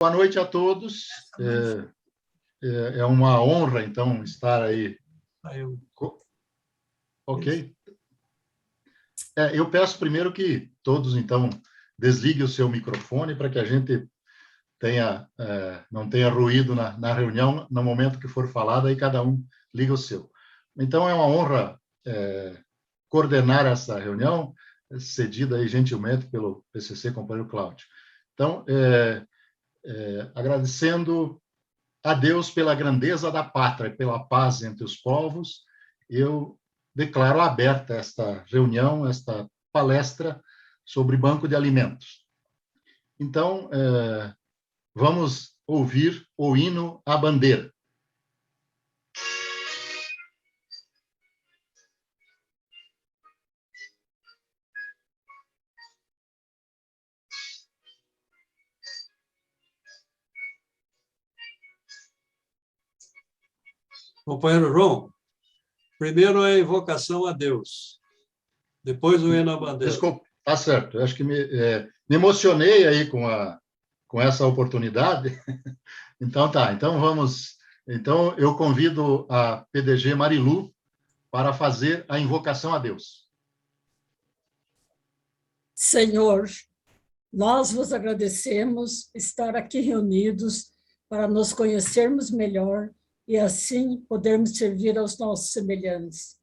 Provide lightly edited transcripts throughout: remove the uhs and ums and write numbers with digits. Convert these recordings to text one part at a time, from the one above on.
Boa noite a todos. É uma honra, então, estar aí. Ok? Eu peço primeiro que todos, então, desliguem o seu microfone para que a gente não tenha ruído na reunião. No momento que for falado, aí cada um liga o seu. Então, é uma honra coordenar essa reunião, cedida aí gentilmente pelo PCC, companheiro Cláudio. Então, agradecendo a Deus pela grandeza da pátria e pela paz entre os povos, eu declaro aberta esta reunião, esta palestra sobre banco de alimentos. Então, vamos ouvir o hino à bandeira. Companheiro João, primeiro é a invocação a Deus, depois o hino à bandeira. Desculpe, tá certo. Eu acho que me emocionei aí com essa oportunidade. Então tá, então vamos. Então eu convido a PDG Marilu para fazer a invocação a Deus. Senhor, nós vos agradecemos estar aqui reunidos para nos conhecermos melhor e assim podermos servir aos nossos semelhantes.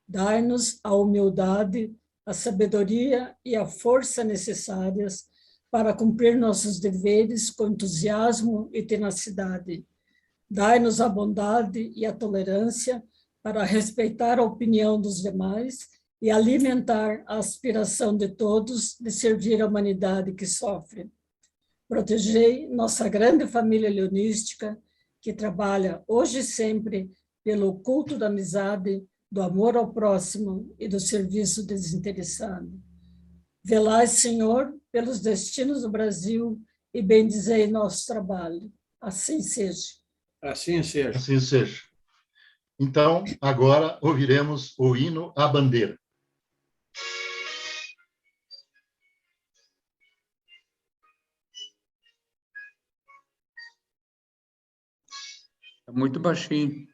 Dai-nos a humildade, a sabedoria e a força necessárias para cumprir nossos deveres com entusiasmo e tenacidade. Dai-nos a bondade e a tolerância para respeitar a opinião dos demais e alimentar a aspiração de todos de servir a humanidade que sofre. Protegei nossa grande família leonística, que trabalha hoje e sempre pelo culto da amizade, do amor ao próximo e do serviço desinteressado. Velai, Senhor, pelos destinos do Brasil e bendizei nosso trabalho. Assim seja. Assim seja. Assim seja. Então, agora ouviremos o hino à bandeira. É muito baixinho.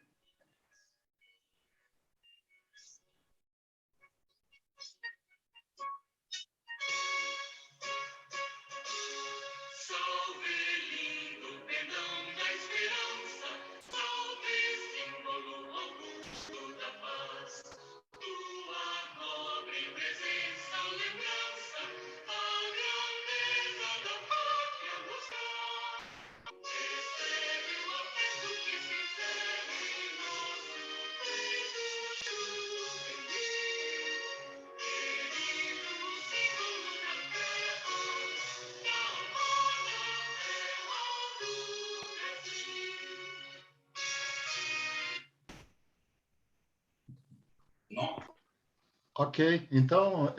Ok, então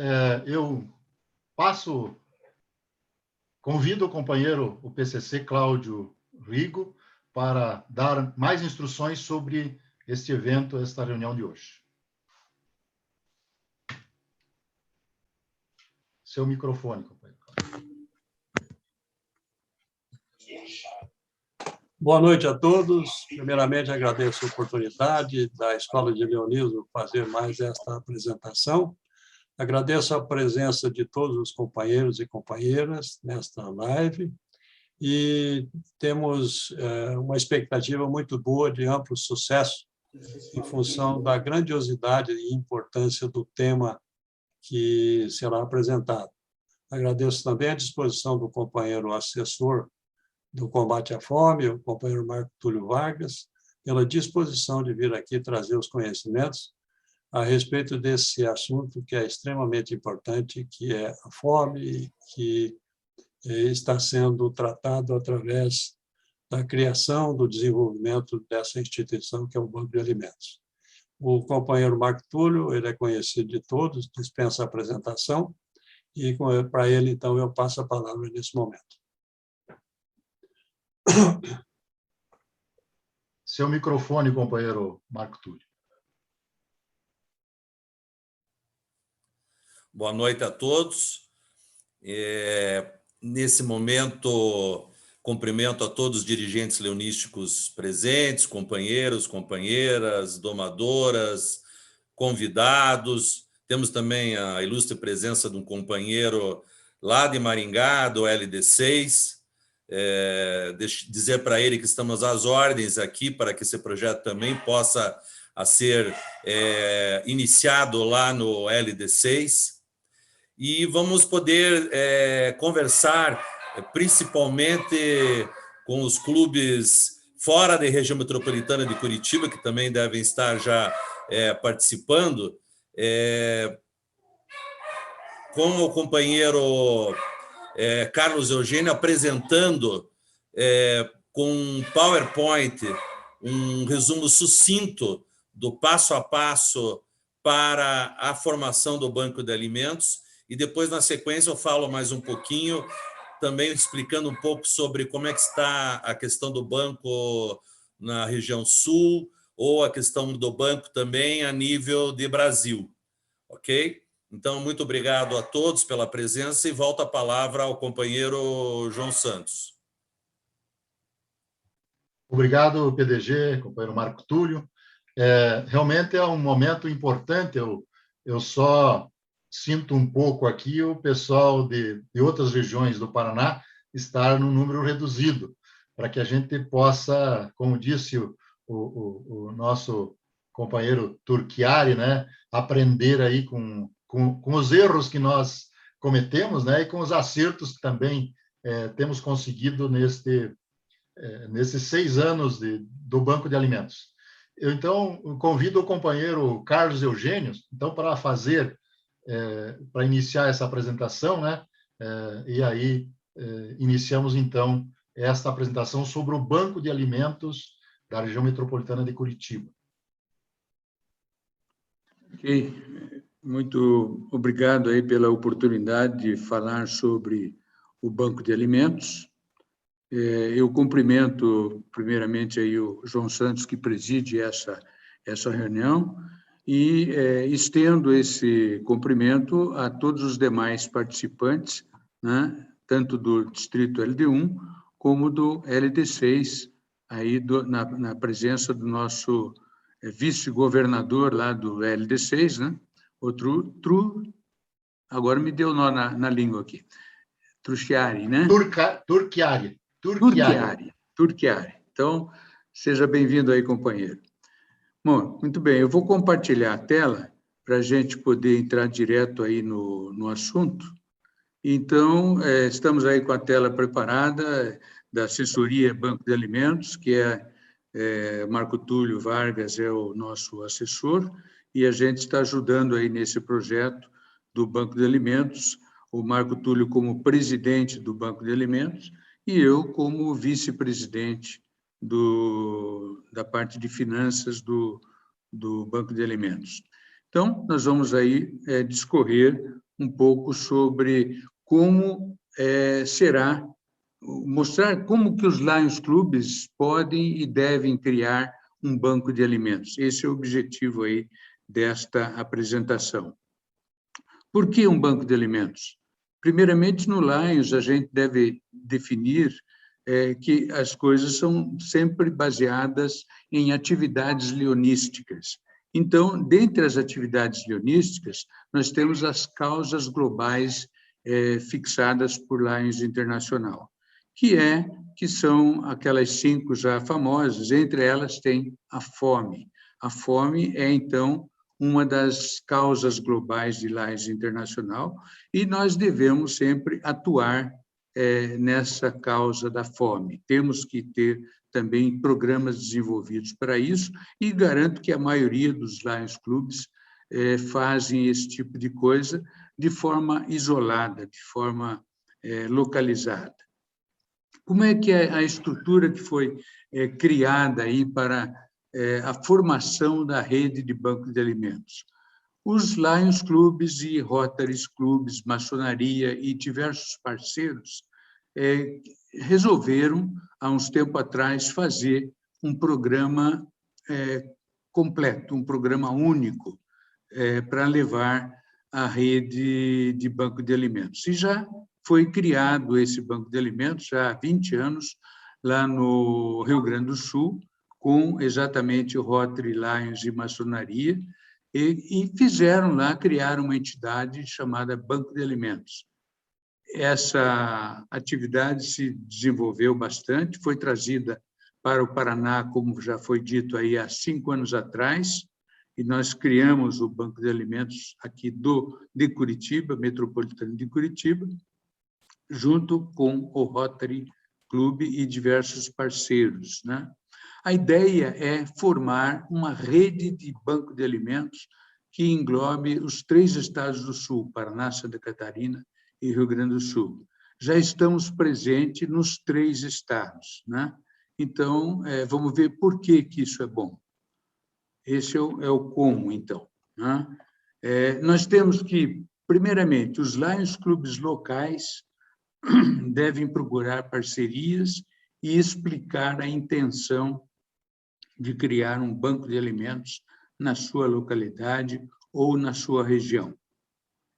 eu convido o companheiro, o PCC Cláudio Rigo, para dar mais instruções sobre este evento, esta reunião de hoje. Seu microfone, companheiro. Boa noite a todos. Primeiramente, agradeço a oportunidade da Escola de Leonismo fazer mais esta apresentação. Agradeço a presença de todos os companheiros e companheiras nesta live e temos uma expectativa muito boa de amplo sucesso em função da grandiosidade e importância do tema que será apresentado. Agradeço também a disposição do companheiro assessor do combate à fome, o companheiro Marco Túlio Vargas, pela disposição de vir aqui trazer os conhecimentos a respeito desse assunto que é extremamente importante, que é a fome, que está sendo tratado através da criação, do desenvolvimento dessa instituição, que é o Banco de Alimentos. O companheiro Marco Túlio, ele é conhecido de todos, dispensa a apresentação, e para ele, então, eu passo a palavra nesse momento. Seu microfone, companheiro Marco Túlio. Boa noite a todos. Nesse momento, Cumprimento a todos os dirigentes leonísticos presentes, companheiros, companheiras, domadoras, convidados. Temos também a ilustre presença de um companheiro lá de Maringá, do LD6. Dizer para ele que estamos às ordens aqui para que esse projeto também possa ser iniciado lá no LD6. E vamos poder conversar principalmente com os clubes fora da região metropolitana de Curitiba, que também devem estar já participando, com o companheiro Carlos Eugênio apresentando com um PowerPoint um resumo sucinto do passo a passo para a formação do Banco de Alimentos, e depois, na sequência, eu falo mais um pouquinho, também explicando um pouco sobre como é que está a questão do banco na região sul, ou a questão do banco também a nível de Brasil, ok? Então, muito obrigado a todos pela presença e volto a palavra ao companheiro João Santos. Obrigado, PDG, companheiro Marco Túlio. Realmente é um momento importante, eu só sinto um pouco aqui o pessoal de outras regiões do Paraná estar num número reduzido, para que a gente possa, como disse o nosso companheiro Turchiari, né, aprender aí com os erros que nós cometemos, né, e com os acertos que também temos conseguido nesses 6 anos do Banco de Alimentos. Eu, então, convido o companheiro Carlos Eugênio, então, para para iniciar essa apresentação, né? E aí iniciamos, então, esta apresentação sobre o Banco de Alimentos da região metropolitana de Curitiba. Ok, muito obrigado aí pela oportunidade de falar sobre o Banco de Alimentos. Eu cumprimento, primeiramente, aí o João Santos, que preside essa reunião, e estendo esse cumprimento a todos os demais participantes, né, tanto do Distrito LD1 como do LD6, aí na presença do nosso vice-governador lá do LD6, né, agora me deu nó na língua aqui, Turchiari, né? Turchiari. Então, seja bem-vindo aí, companheiro. Bom, muito bem, eu vou compartilhar a tela para a gente poder entrar direto aí no assunto. Então, estamos aí com a tela preparada da assessoria Banco de Alimentos, que Marco Túlio Vargas é o nosso assessor, e a gente está ajudando aí nesse projeto do Banco de Alimentos, o Marco Túlio como presidente do Banco de Alimentos e eu como vice-presidente da parte de finanças do Banco de Alimentos. Então, nós vamos aí discorrer um pouco sobre como será, mostrar como que os Lions Clubes podem e devem criar um banco de alimentos. Esse é o objetivo aí desta apresentação. Por que um banco de alimentos? Primeiramente, no Lions, a gente deve definir que as coisas são sempre baseadas em atividades leonísticas. Então, dentre as atividades leonísticas, nós temos as causas globais fixadas por Lions Internacional, que são aquelas 5 já famosas, entre elas tem a fome. A fome é, então, uma das causas globais de Lions Internacional, e nós devemos sempre atuar nessa causa da fome. Temos que ter também programas desenvolvidos para isso, e garanto que a maioria dos Lions Clubes fazem esse tipo de coisa de forma isolada, de forma localizada. Como é que é a estrutura que foi criada aí para a formação da rede de bancos de alimentos? Os Lions Clubes e Rotaries Clubes, maçonaria e diversos parceiros resolveram, há uns tempos atrás, fazer um programa completo, um programa único para levar a rede de banco de alimentos. E já foi criado esse banco de alimentos já há 20 anos, lá no Rio Grande do Sul, com exatamente o Rotary, Lions e Maçonaria, e fizeram lá, criaram uma entidade chamada Banco de Alimentos. Essa atividade se desenvolveu bastante, foi trazida para o Paraná, como já foi dito aí, há 5 anos atrás, e nós criamos o Banco de Alimentos aqui de Curitiba, metropolitano de Curitiba, junto com o Rotary Club e diversos parceiros, né? A ideia é formar uma rede de banco de alimentos que englobe os 3 estados do Sul, Paraná, Santa Catarina e Rio Grande do Sul. Já estamos presentes nos 3 estados, né? Então, vamos ver por que isso é bom. Esse é o como, então, né? Nós temos que, primeiramente, os Lions Clubes locais devem procurar parcerias e explicar a intenção de criar um banco de alimentos na sua localidade ou na sua região.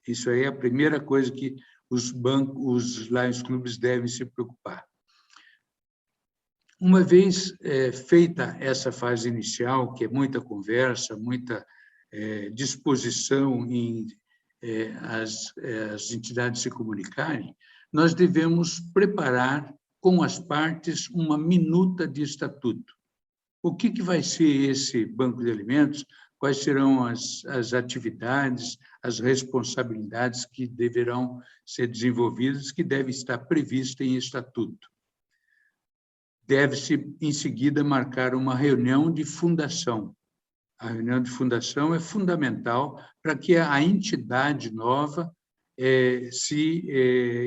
Isso aí é a primeira coisa que os Lions Clubes devem se preocupar. Uma vez feita essa fase inicial, que é muita conversa, muita disposição em as entidades se comunicarem, nós devemos preparar com as partes uma minuta de estatuto. O que vai ser esse banco de alimentos? Quais serão as atividades, as responsabilidades que deverão ser desenvolvidas, que devem estar previstas em estatuto? Deve-se, em seguida, marcar uma reunião de fundação. A reunião de fundação é fundamental para que a entidade nova se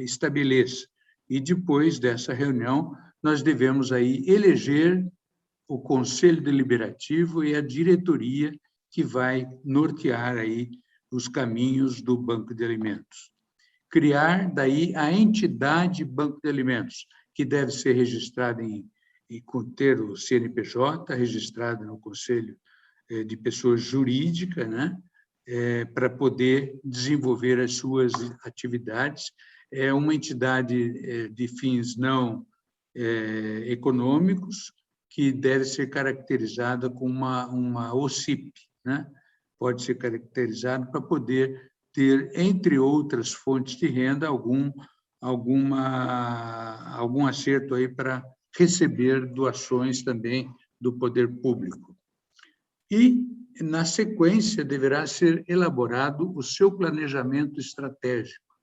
estabeleça. E, depois dessa reunião, nós devemos aí eleger o Conselho Deliberativo e a diretoria que vai nortear aí os caminhos do Banco de Alimentos. Criar, daí, a entidade Banco de Alimentos, que deve ser registrada ter o CNPJ, registrada no Conselho de Pessoa Jurídica, né? Para poder desenvolver as suas atividades. É uma entidade de fins não econômicos, que deve ser caracterizada com uma OCIP, né? Pode ser caracterizado para poder ter, entre outras fontes de renda, algum acerto aí para receber doações também do poder público. E, na sequência, deverá ser elaborado o seu planejamento estratégico,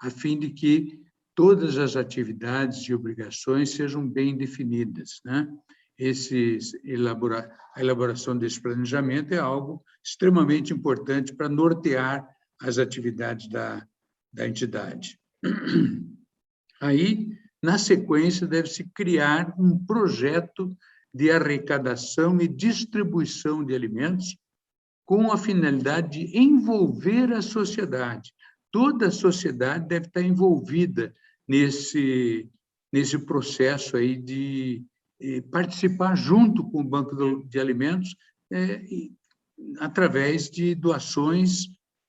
a fim de que todas as atividades e obrigações sejam bem definidas, né? A elaboração desse planejamento é algo extremamente importante para nortear as atividades da entidade. Aí, na sequência, deve-se criar um projeto de arrecadação e distribuição de alimentos com a finalidade de envolver a sociedade. Toda a sociedade deve estar envolvida nesse processo aí de participar junto com o Banco de Alimentos, através de doações,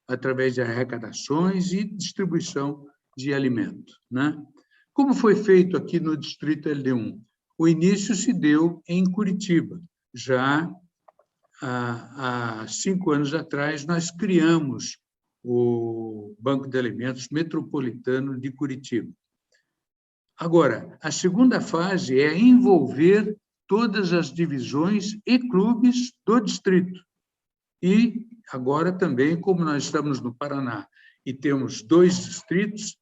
através de arrecadações e distribuição de alimento, né? Como foi feito aqui no Distrito LD1? O início se deu em Curitiba. Já há 5 anos atrás, nós criamos o Banco de Alimentos Metropolitano de Curitiba. Agora, a segunda fase é envolver todas as divisões e clubes do distrito. E agora também, como nós estamos no Paraná e temos 2 distritos,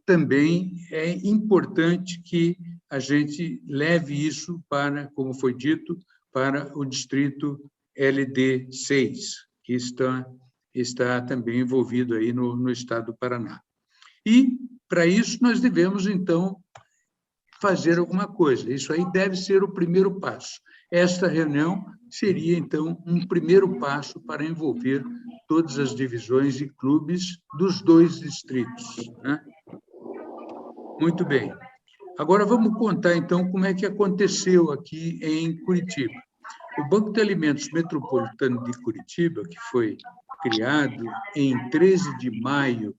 também é importante que a gente leve isso para, como foi dito, para o distrito LD6, que está também envolvido aí no estado do Paraná. E, para isso, nós devemos, então, fazer alguma coisa. Isso aí deve ser o primeiro passo. Esta reunião seria, então, um primeiro passo para envolver todas as divisões e clubes dos 2 distritos, né? Muito bem. Agora, vamos contar, então, como é que aconteceu aqui em Curitiba. O Banco de Alimentos Metropolitano de Curitiba, que foi criado em 13 de maio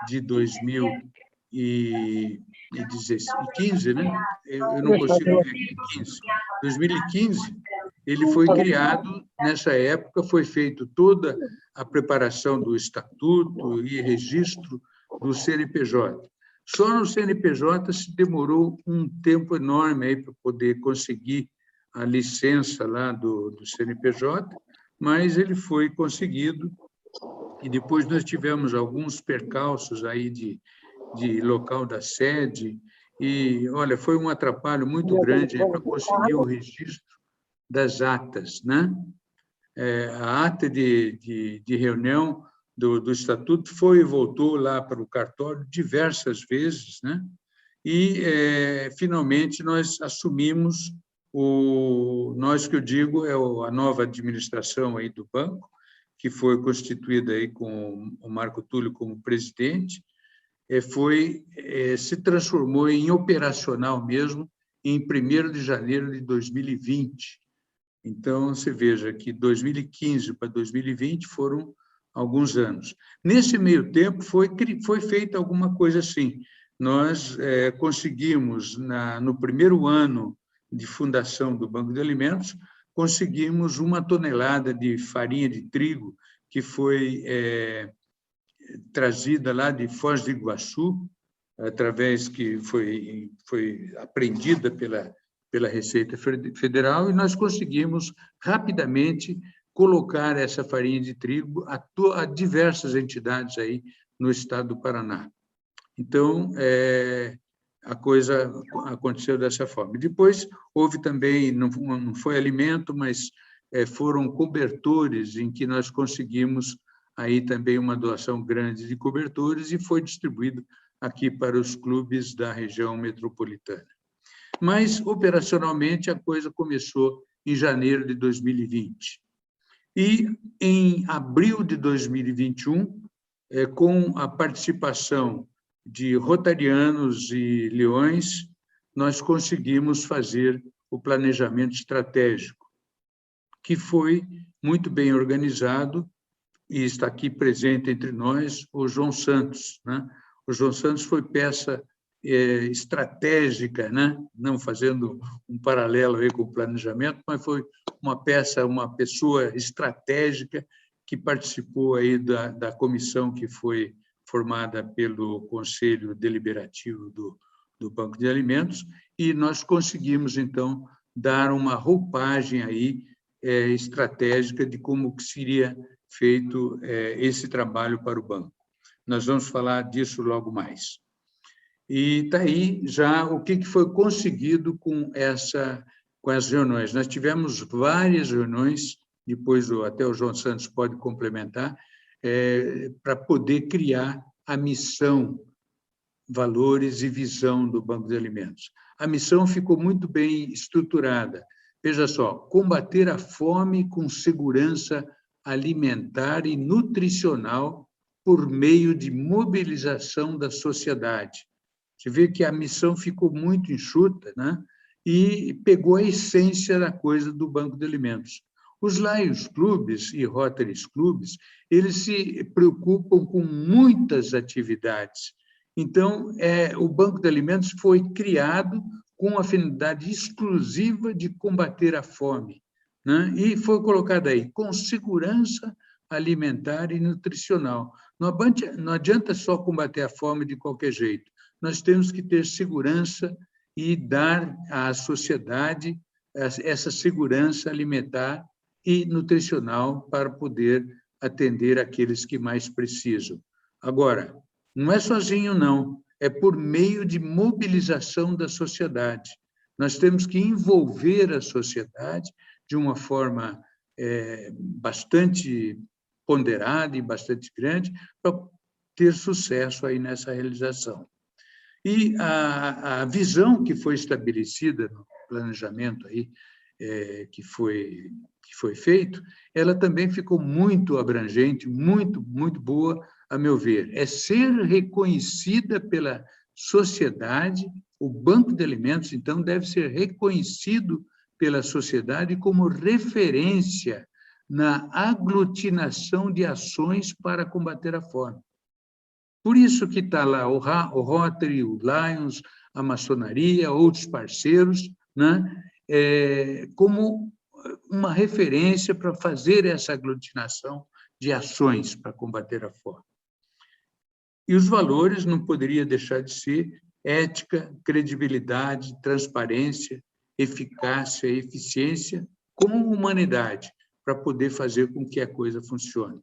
de 2020, 2015, né? Eu não consigo ver aqui, 2015, ele foi criado, nessa época foi feito toda a preparação do estatuto e registro do CNPJ. Só no CNPJ se demorou um tempo enorme aí para poder conseguir a licença lá do CNPJ, mas ele foi conseguido, e depois nós tivemos alguns percalços aí de local da sede, e, olha, foi um atrapalho muito grande para conseguir o registro das atas, né? A ata de reunião do Estatuto foi e voltou lá para o cartório diversas vezes, né? E, finalmente, nós assumimos nós que eu digo é a nova administração aí do banco, que foi constituída aí com o Marco Túlio como presidente, se transformou em operacional mesmo em 1º de janeiro de 2020. Então, você veja que 2015 para 2020 foram alguns anos. Nesse meio tempo, foi feita alguma coisa assim. Nós conseguimos, no primeiro ano de fundação do Banco de Alimentos, conseguimos 1 tonelada de farinha de trigo que foi trazida lá de Foz do Iguaçu, através que foi apreendida pela Receita Federal, e nós conseguimos rapidamente colocar essa farinha de trigo a diversas entidades aí no estado do Paraná. Então, a coisa aconteceu dessa forma. Depois, houve também, não foi alimento, mas foram cobertores em que nós conseguimos aí também uma doação grande de cobertores e foi distribuído aqui para os clubes da região metropolitana. Mas, operacionalmente, a coisa começou em janeiro de 2020. E, em abril de 2021, com a participação de rotarianos e leões, nós conseguimos fazer o planejamento estratégico, que foi muito bem organizado, e está aqui presente entre nós o João Santos, né? O João Santos foi peça estratégica, né? Não fazendo um paralelo aí com o planejamento, mas foi uma pessoa estratégica que participou aí da comissão que foi formada pelo Conselho Deliberativo do Banco de Alimentos, e nós conseguimos, então, dar uma roupagem aí estratégica de como que seria feito esse trabalho para o banco. Nós vamos falar disso logo mais. E está aí já o que foi conseguido com as reuniões. Nós tivemos várias reuniões, depois até o João Santos pode complementar, para poder criar a missão, valores e visão do Banco de Alimentos. A missão ficou muito bem estruturada. Veja só, combater a fome com segurança alimentar e nutricional por meio de mobilização da sociedade. Você vê que a missão ficou muito enxuta, né? E pegou a essência da coisa do Banco de Alimentos. Os Lions Clubes e Rotaries Clubes, eles se preocupam com muitas atividades. Então, o Banco de Alimentos foi criado com a finalidade exclusiva de combater a fome, né? E foi colocado aí, com segurança alimentar e nutricional. Não adianta só combater a fome de qualquer jeito. Nós temos que ter segurança e dar à sociedade essa segurança alimentar e nutricional para poder atender aqueles que mais precisam. Agora, não é sozinho, não. É por meio de mobilização da sociedade. Nós temos que envolver a sociedade de uma forma bastante ponderada e bastante grande para ter sucesso aí nessa realização. E a visão que foi estabelecida no planejamento aí, que foi feito, ela também ficou muito abrangente, muito boa, a meu ver. É ser reconhecida pela sociedade, o Banco de Alimentos, então, deve ser reconhecido pela sociedade como referência na aglutinação de ações para combater a fome. Por isso que está lá o Rotary, o Lions, a maçonaria, outros parceiros, né? Como uma referência para fazer essa aglutinação de ações para combater a fome. E os valores não poderia deixar de ser ética, credibilidade, transparência, eficácia, eficiência, como humanidade, para poder fazer com que a coisa funcione,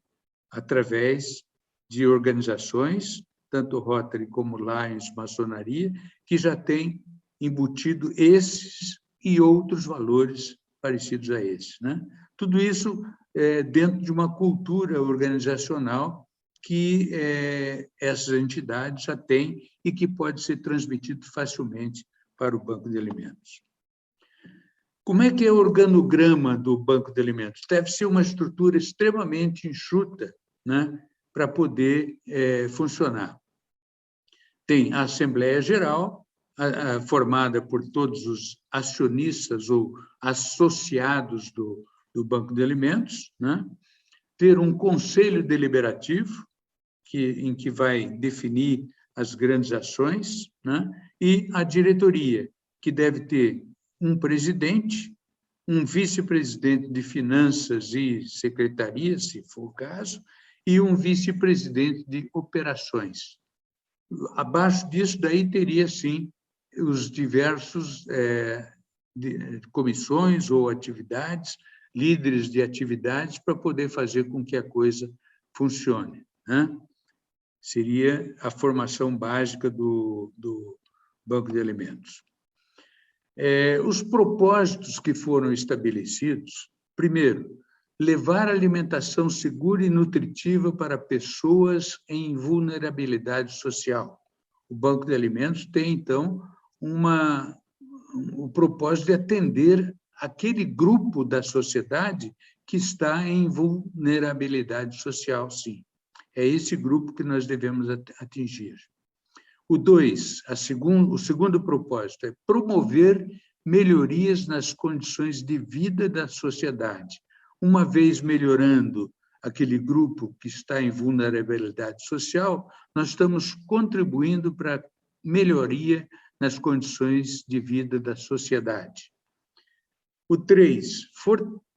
através de organizações, tanto Rotary como Lions, maçonaria, que já têm embutido esses e outros valores parecidos a esses, né? Tudo isso dentro de uma cultura organizacional que essas entidades já têm e que pode ser transmitido facilmente para o Banco de Alimentos. Como é que é o organograma do Banco de Alimentos? Deve ser uma estrutura extremamente enxuta, né, para poder funcionar. Tem a Assembleia Geral, formada por todos os acionistas ou associados do Banco de Alimentos, né? Ter um conselho deliberativo, em que vai definir as grandes ações, né? E a diretoria, que deve ter um presidente, um vice-presidente de finanças e secretaria, se for o caso, e um vice-presidente de operações. Abaixo disso, daí teria, sim, os diversos comissões ou atividades, líderes de atividades, para poder fazer com que a coisa funcione, né? Seria a formação básica do Banco de Alimentos. Os propósitos que foram estabelecidos, primeiro, levar alimentação segura e nutritiva para pessoas em vulnerabilidade social. O Banco de Alimentos tem, então, o propósito de atender aquele grupo da sociedade que está em vulnerabilidade social, sim. É esse grupo que nós devemos atingir. O segundo propósito é promover melhorias nas condições de vida da sociedade. Uma vez melhorando aquele grupo que está em vulnerabilidade social, nós estamos contribuindo para a melhoria nas condições de vida da sociedade. O 3,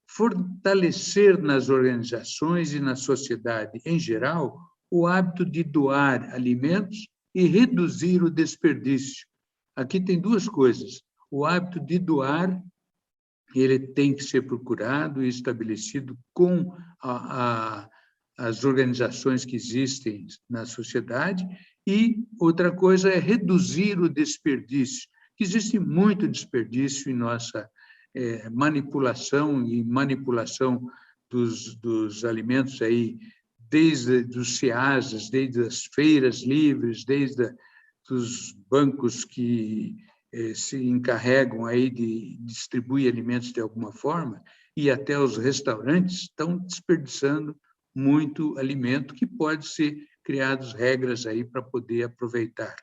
fortalecer nas organizações e na sociedade em geral o hábito de doar alimentos e reduzir o desperdício. Aqui tem duas coisas. O hábito de doar, ele tem que ser procurado e estabelecido com as organizações que existem na sociedade, e outra coisa é reduzir o desperdício, que existe muito desperdício em nossa manipulação dos alimentos aí, desde os CEASAs, desde as feiras livres, desde os bancos que se encarregam aí de distribuir alimentos de alguma forma, e até os restaurantes estão desperdiçando muito alimento, que pode ser criadas regras aí para poder aproveitar.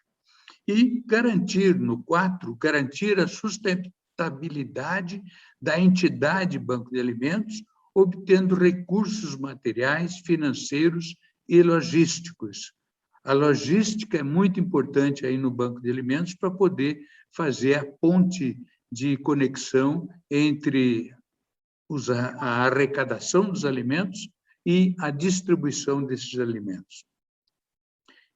E garantir, no 4, garantir a sustentabilidade da entidade Banco de Alimentos, obtendo recursos materiais, financeiros e logísticos. A logística é muito importante aí no Banco de Alimentos para poder fazer a ponte de conexão entre a arrecadação dos alimentos e a distribuição desses alimentos.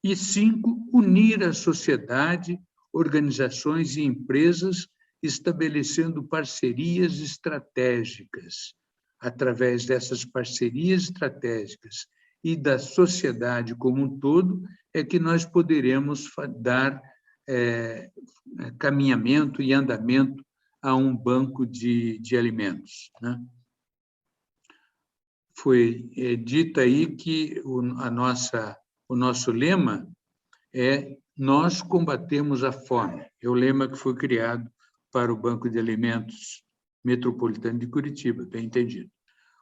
E 5, unir a sociedade, organizações e empresas, estabelecendo parcerias estratégicas. Através dessas parcerias estratégicas e da sociedade como um todo, é que nós poderemos dar caminhamento e andamento a um banco de alimentos, né? Foi dito aí que o nosso lema é "Nós combatemos a fome". É o lema que foi criado para o Banco de Alimentos Metropolitano de Curitiba, bem entendido.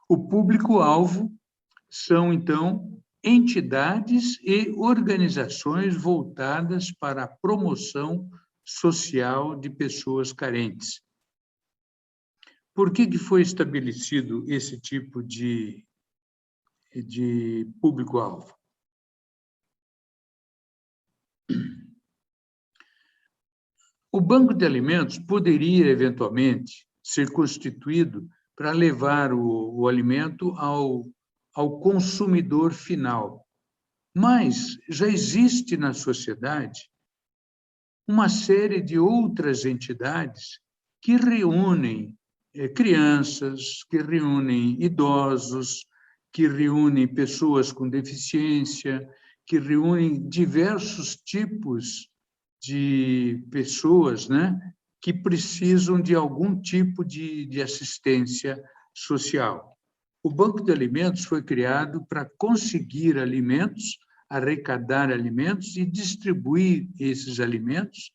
O público-alvo são, então, entidades e organizações voltadas para a promoção social de pessoas carentes. Por que foi estabelecido esse tipo de público-alvo? O banco de alimentos poderia, eventualmente, ser constituído para levar o alimento ao consumidor final. Mas já existe na sociedade uma série de outras entidades que reúnem crianças, que reúnem idosos, que reúnem pessoas com deficiência, que reúnem diversos tipos de pessoas, né, que precisam de algum tipo de assistência social. O Banco de Alimentos foi criado para conseguir alimentos, arrecadar alimentos e distribuir esses alimentos.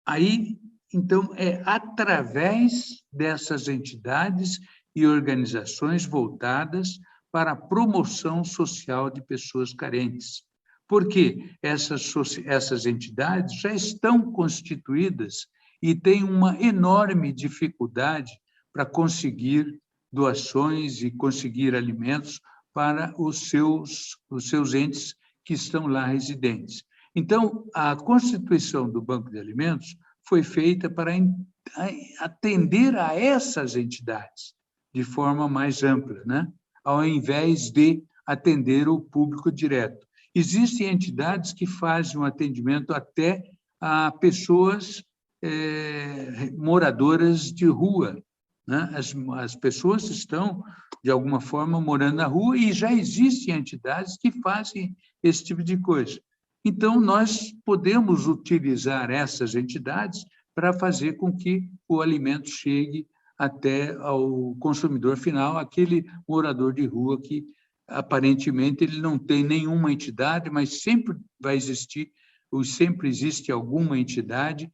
Aí, então, é através dessas entidades e organizações voltadas para a promoção social de pessoas carentes. Porque essas entidades já estão constituídas e têm uma enorme dificuldade para conseguir doações e conseguir alimentos para os seus entes que estão lá residentes. Então, a constituição do Banco de Alimentos foi feita para atender a essas entidades de forma mais ampla, né? Ao invés de atender o público direto. Existem entidades que fazem um atendimento até a pessoas moradoras de rua, né? As pessoas estão, de alguma forma, morando na rua e já existem entidades que fazem esse tipo de coisa. Então, nós podemos utilizar essas entidades para fazer com que o alimento chegue até ao consumidor final, aquele morador de rua que, aparentemente, ele não tem nenhuma entidade, mas sempre vai existir, ou sempre existe alguma entidade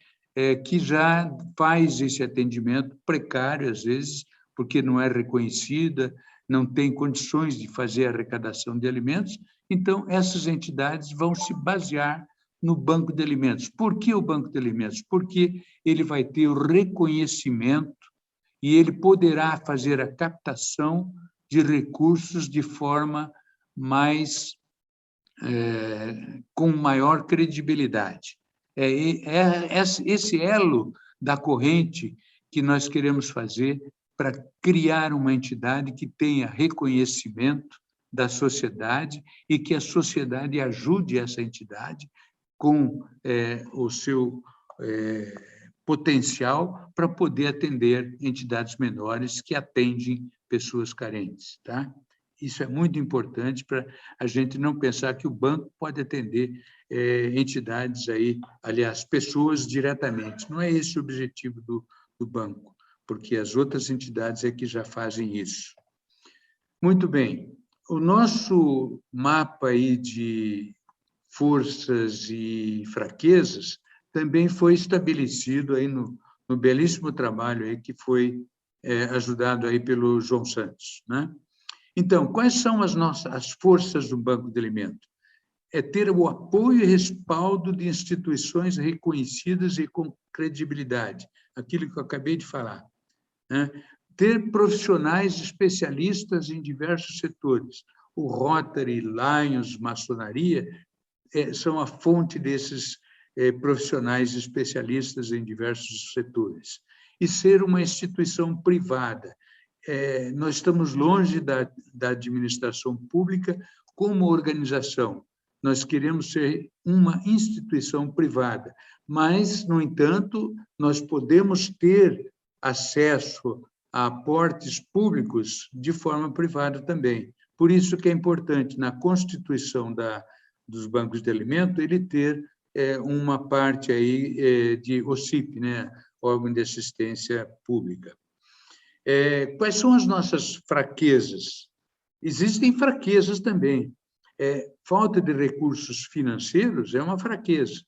que já faz esse atendimento precário, às vezes, porque não é reconhecida, não tem condições de fazer a arrecadação de alimentos. Então, essas entidades vão se basear no Banco de Alimentos. Por que o Banco de Alimentos? Porque ele vai ter o reconhecimento e ele poderá fazer a captação de recursos de forma mais com maior credibilidade. Esse elo da corrente que nós queremos fazer para criar uma entidade que tenha reconhecimento da sociedade e que a sociedade ajude essa entidade com o seu potencial para poder atender entidades menores que atendem pessoas carentes, tá? Isso é muito importante para a gente não pensar que o banco pode atender entidades aí, aliás, pessoas diretamente. Não é esse o objetivo do banco, porque as outras entidades é que já fazem isso. Muito bem. O nosso mapa aí de forças e fraquezas também foi estabelecido aí no belíssimo trabalho aí que foi ajudado aí pelo João Santos, né? Então, quais são as forças do Banco de Alimentos? É ter o apoio e respaldo de instituições reconhecidas e com credibilidade, aquilo que eu acabei de falar, né? Ter profissionais especialistas em diversos setores. O Rotary, Lions, maçonaria são a fonte desses profissionais especialistas em diversos setores. E ser uma instituição privada. Nós estamos longe da administração pública como organização. Nós queremos ser uma instituição privada, mas, no entanto, nós podemos ter acesso a aportes públicos de forma privada também. Por isso que é importante, na constituição dos bancos de alimento, ele ter uma parte aí de OCIP, né? Órgão de Assistência Pública. Quais são as nossas fraquezas? Existem fraquezas também. Falta de recursos financeiros é uma fraqueza.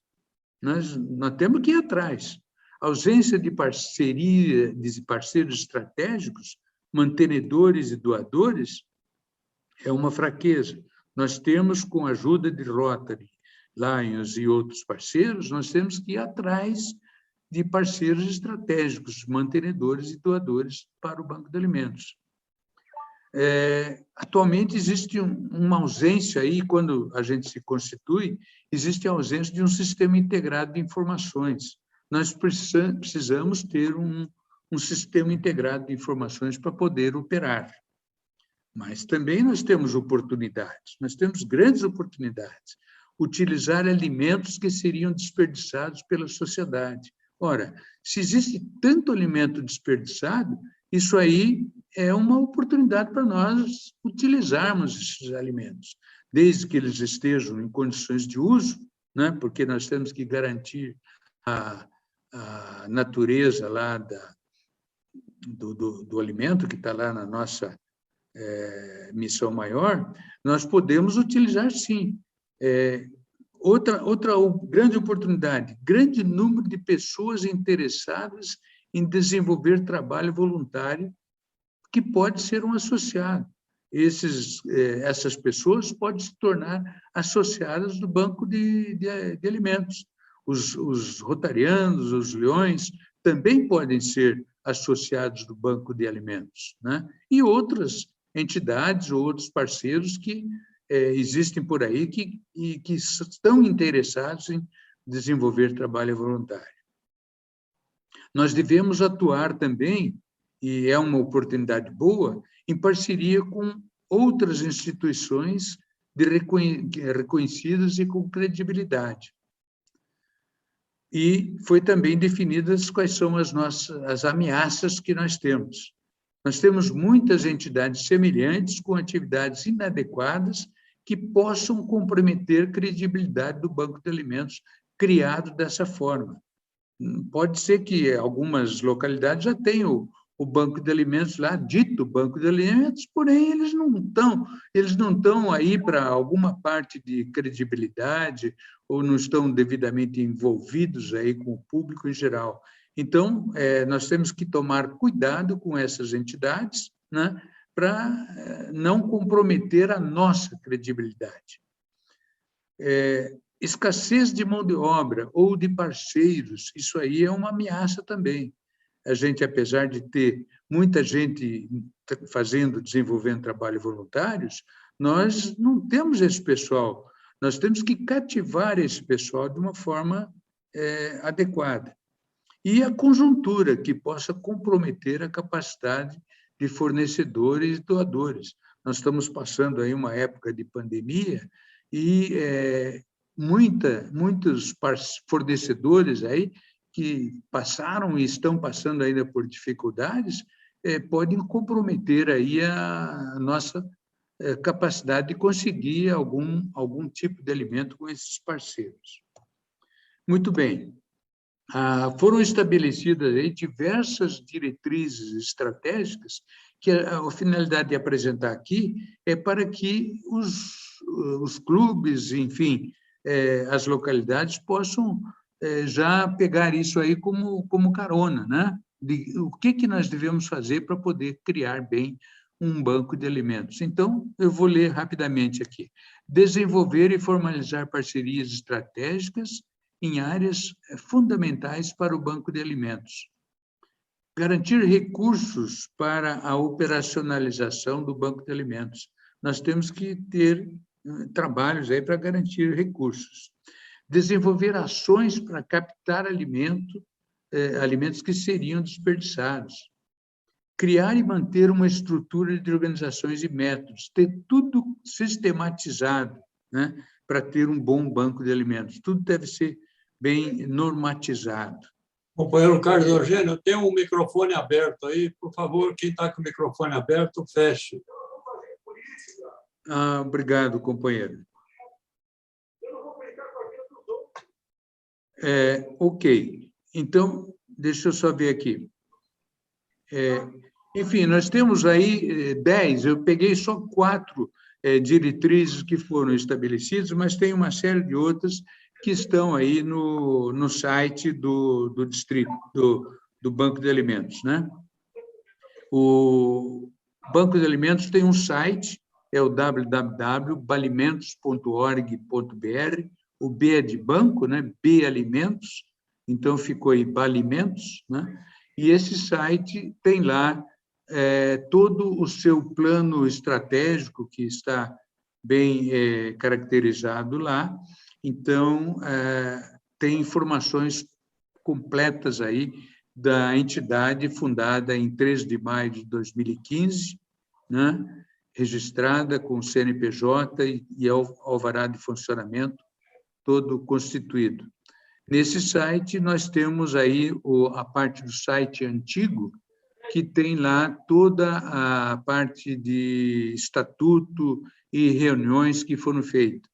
Nós temos que ir atrás. Ausência de parceria, de parceiros estratégicos, mantenedores e doadores, é uma fraqueza. Nós temos, com a ajuda de Rotary, Lions e outros parceiros, nós temos que ir atrás de parceiros estratégicos, mantenedores e doadores para o Banco de Alimentos. Atualmente existe uma ausência aí, quando a gente se constitui, existe a ausência de um sistema integrado de informações. nós precisamos ter um sistema integrado de informações para poder operar. Mas também nós temos oportunidades, nós temos grandes oportunidades. Utilizar alimentos que seriam desperdiçados pela sociedade. Ora, se existe tanto alimento desperdiçado, isso aí é uma oportunidade para nós utilizarmos esses alimentos, desde que eles estejam em condições de uso, né? Porque nós temos que garantir a natureza lá do alimento que está lá na nossa missão maior, nós podemos utilizar, sim. Outra grande oportunidade, grande número de pessoas interessadas em desenvolver trabalho voluntário que pode ser um associado. Essas pessoas podem se tornar associadas do banco de alimentos. Os rotarianos, os leões, também podem ser associados do banco de alimentos, né? E outras entidades ou outros parceiros que existem por aí que estão interessados em desenvolver trabalho voluntário. Nós devemos atuar também, e é uma oportunidade boa, em parceria com outras instituições reconhecidas e com credibilidade. E foi também definidas quais são as ameaças que nós temos. Nós temos muitas entidades semelhantes com atividades inadequadas que possam comprometer a credibilidade do Banco de Alimentos criado dessa forma. Pode ser que algumas localidades já tenham o Banco de Alimentos lá, dito Banco de Alimentos, porém eles não estão aí para alguma parte de credibilidade ou não estão devidamente envolvidos aí com o público em geral. Então, nós temos que tomar cuidado com essas entidades, né, para não comprometer a nossa credibilidade. Escassez de mão de obra ou de parceiros, isso aí é uma ameaça também. A gente, apesar de ter muita gente desenvolvendo trabalho voluntários, nós não temos esse pessoal. Nós temos que cativar esse pessoal de uma forma adequada. E a conjuntura, que possa comprometer a capacidade de fornecedores e doadores. Nós estamos passando aí uma época de pandemia e muitos fornecedores aí que passaram e estão passando ainda por dificuldades podem comprometer aí a nossa capacidade de conseguir algum tipo de alimento com esses parceiros. Muito bem. Foram estabelecidas aí diversas diretrizes estratégicas que a finalidade de apresentar aqui é para que os clubes, enfim, as localidades possam já pegar isso aí como carona, né? O que nós devemos fazer para poder criar bem um banco de alimentos. Então, eu vou ler rapidamente aqui. Desenvolver e formalizar parcerias estratégicas em áreas fundamentais para o banco de alimentos. Garantir recursos para a operacionalização do banco de alimentos. Nós temos que ter trabalhos aí para garantir recursos. Desenvolver ações para captar alimentos que seriam desperdiçados. Criar e manter uma estrutura de organizações e métodos. Ter tudo sistematizado, né, para ter um bom banco de alimentos. Tudo deve ser bem normatizado. Companheiro Carlos Eugênio, tem um microfone aberto aí. Por favor, quem está com o microfone aberto, feche. Obrigado, companheiro. Ok. Então, deixa eu só ver aqui. Enfim, nós temos aí 10, eu peguei só 4 diretrizes que foram estabelecidas, mas tem uma série de outras que estão aí no site do distrito, do Banco de Alimentos, né? O Banco de Alimentos tem um site, é o www.balimentos.org.br, o B é de banco, né? B Alimentos, então ficou aí Balimentos, né? E esse site tem lá todo o seu plano estratégico, que está bem caracterizado lá. Então, tem informações completas aí da entidade fundada em 3 de maio de 2015, né? Registrada com CNPJ e alvará de funcionamento todo constituído. Nesse site, nós temos aí a parte do site antigo, que tem lá toda a parte de estatuto e reuniões que foram feitas.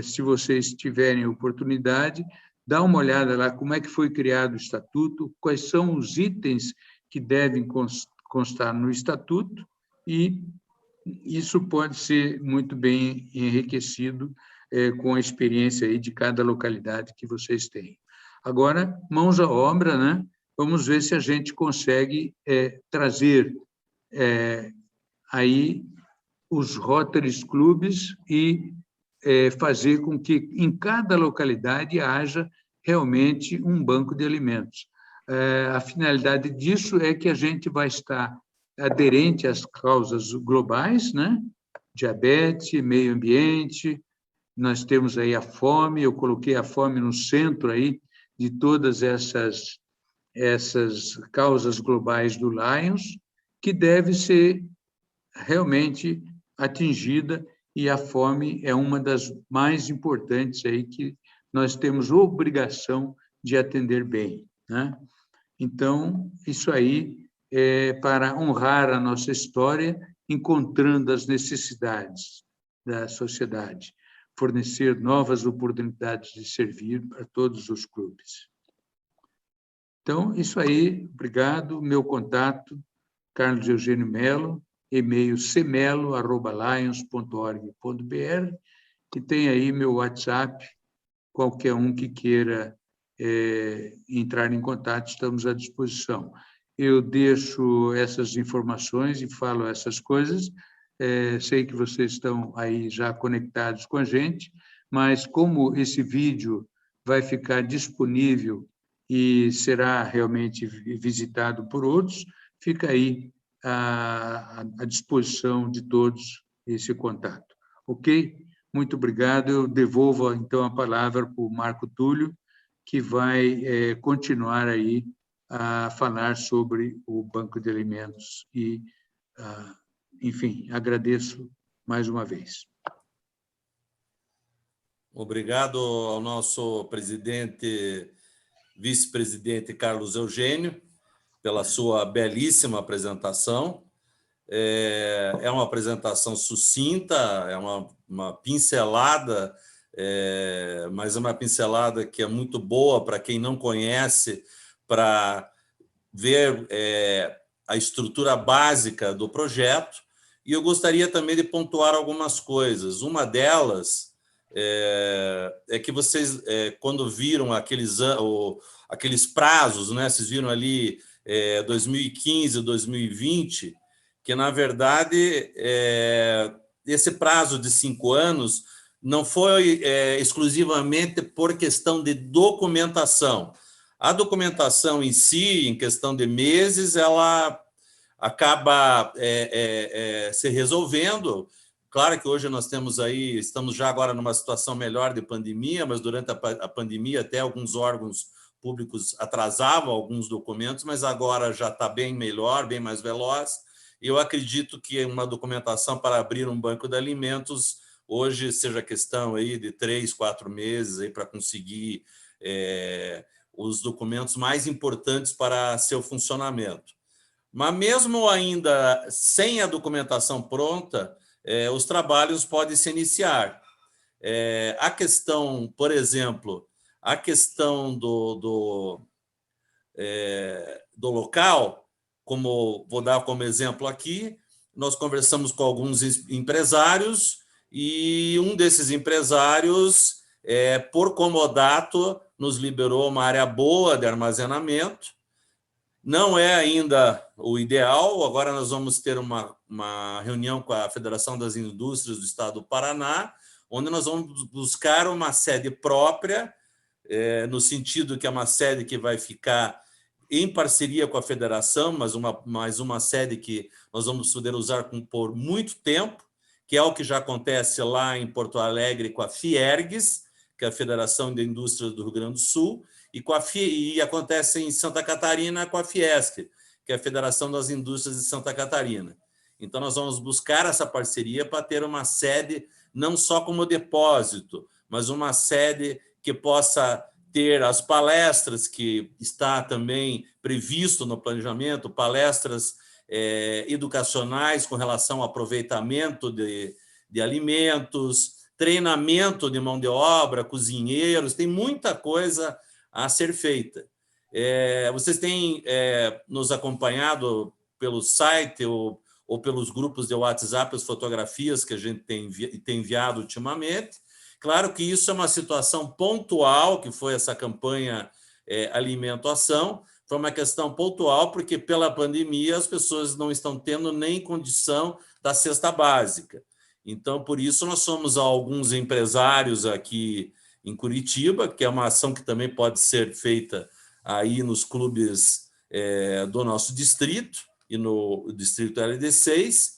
Se vocês tiverem oportunidade, dá uma olhada lá como é que foi criado o estatuto, quais são os itens que devem constar no estatuto, e isso pode ser muito bem enriquecido com a experiência aí de cada localidade que vocês têm. Agora, mãos à obra, né? Vamos ver se a gente consegue trazer aí os Rotary Clubs e fazer com que em cada localidade haja realmente um banco de alimentos. A finalidade disso é que a gente vai estar aderente às causas globais, né? Diabetes, meio ambiente, nós temos aí a fome, eu coloquei a fome no centro aí de todas essas causas globais do Lions, que deve ser realmente atingida, e a fome é uma das mais importantes aí que nós temos obrigação de atender bem, né? Então, isso aí é para honrar a nossa história, encontrando as necessidades da sociedade, fornecer novas oportunidades de servir para todos os clubes. Então, isso aí, obrigado. Meu contato, Carlos Eugênio Melo, e-mail cmelo@lions.org.br, e tem aí meu WhatsApp, qualquer um que queira entrar em contato, estamos à disposição. Eu deixo essas informações e falo essas coisas, sei que vocês estão aí já conectados com a gente, mas como esse vídeo vai ficar disponível e será realmente visitado por outros, fica aí à disposição de todos esse contato. Ok? Muito obrigado. Eu devolvo, então, a palavra para o Marco Túlio, que vai continuar aí a falar sobre o Banco de Alimentos. E, enfim, agradeço mais uma vez. Obrigado ao nosso vice-presidente Carlos Eugênio, pela sua belíssima apresentação. É uma apresentação sucinta, é uma pincelada, mas é uma pincelada que é muito boa para quem não conhece, para ver a estrutura básica do projeto. E eu gostaria também de pontuar algumas coisas. Uma delas é que vocês, quando viram aqueles prazos, né? Vocês viram ali 2015, 2020, que, na verdade, esse prazo de 5 anos não foi exclusivamente por questão de documentação. A documentação em si, em questão de meses, ela acaba se resolvendo. Claro que hoje nós estamos já agora numa situação melhor de pandemia, mas durante a pandemia até alguns órgãos públicos atrasavam alguns documentos, mas agora já está bem melhor, bem mais veloz. Eu acredito que uma documentação para abrir um banco de alimentos hoje seja questão aí de 3, 4 meses aí para conseguir os documentos mais importantes para seu funcionamento. Mas mesmo ainda sem a documentação pronta, os trabalhos podem se iniciar. A questão, por exemplo, a questão do local, vou dar como exemplo aqui, nós conversamos com alguns empresários e um desses empresários, por comodato, nos liberou uma área boa de armazenamento. Não é ainda o ideal, agora nós vamos ter uma reunião com a Federação das Indústrias do Estado do Paraná, onde nós vamos buscar uma sede própria, no sentido que é uma sede que vai ficar em parceria com a federação, mas uma sede que nós vamos poder usar por muito tempo, que é o que já acontece lá em Porto Alegre com a Fiergues, que é a Federação de Indústrias do Rio Grande do Sul, e acontece em Santa Catarina com a Fiesc, que é a Federação das Indústrias de Santa Catarina. Então, nós vamos buscar essa parceria para ter uma sede não só como depósito, mas uma sede que possa ter as palestras, que está também previsto no planejamento, palestras educacionais com relação ao aproveitamento de alimentos, treinamento de mão de obra, cozinheiros, tem muita coisa a ser feita. Vocês têm nos acompanhado pelo site ou pelos grupos de WhatsApp, as fotografias que a gente tem enviado ultimamente. Claro que isso é uma situação pontual, que foi essa campanha Alimento Ação, foi uma questão pontual, porque pela pandemia as pessoas não estão tendo nem condição da cesta básica. Então, por isso, nós somos alguns empresários aqui em Curitiba, que é uma ação que também pode ser feita aí nos clubes do nosso distrito, e no distrito LD6,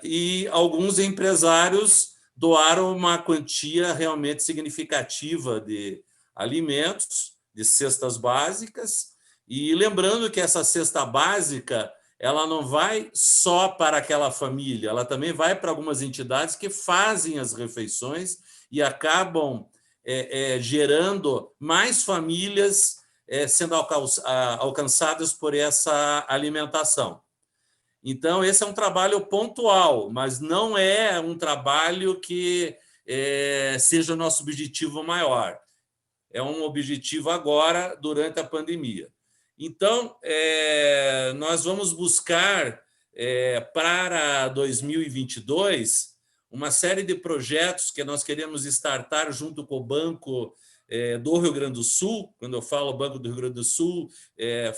e alguns empresários doaram uma quantia realmente significativa de alimentos, de cestas básicas, e lembrando que essa cesta básica ela não vai só para aquela família, ela também vai para algumas entidades que fazem as refeições e acabam gerando mais famílias sendo alcançadas por essa alimentação. Então, esse é um trabalho pontual, mas não é um trabalho que seja o nosso objetivo maior. É um objetivo agora, durante a pandemia. Então, nós vamos buscar, para 2022, uma série de projetos que nós queremos startar junto com o Banco do Rio Grande do Sul. Quando eu falo Banco do Rio Grande do Sul,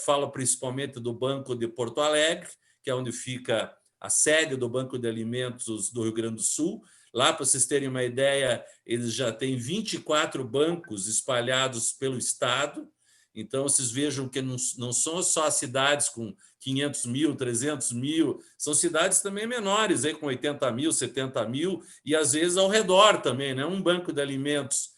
falo principalmente do Banco de Porto Alegre, que é onde fica a sede do Banco de Alimentos do Rio Grande do Sul. Lá, para vocês terem uma ideia, eles já têm 24 bancos espalhados pelo estado. Então, vocês vejam que não são só cidades com 500 mil, 300 mil, são cidades também menores, aí, com 80 mil, 70 mil, e às vezes ao redor também. Né? Um banco de alimentos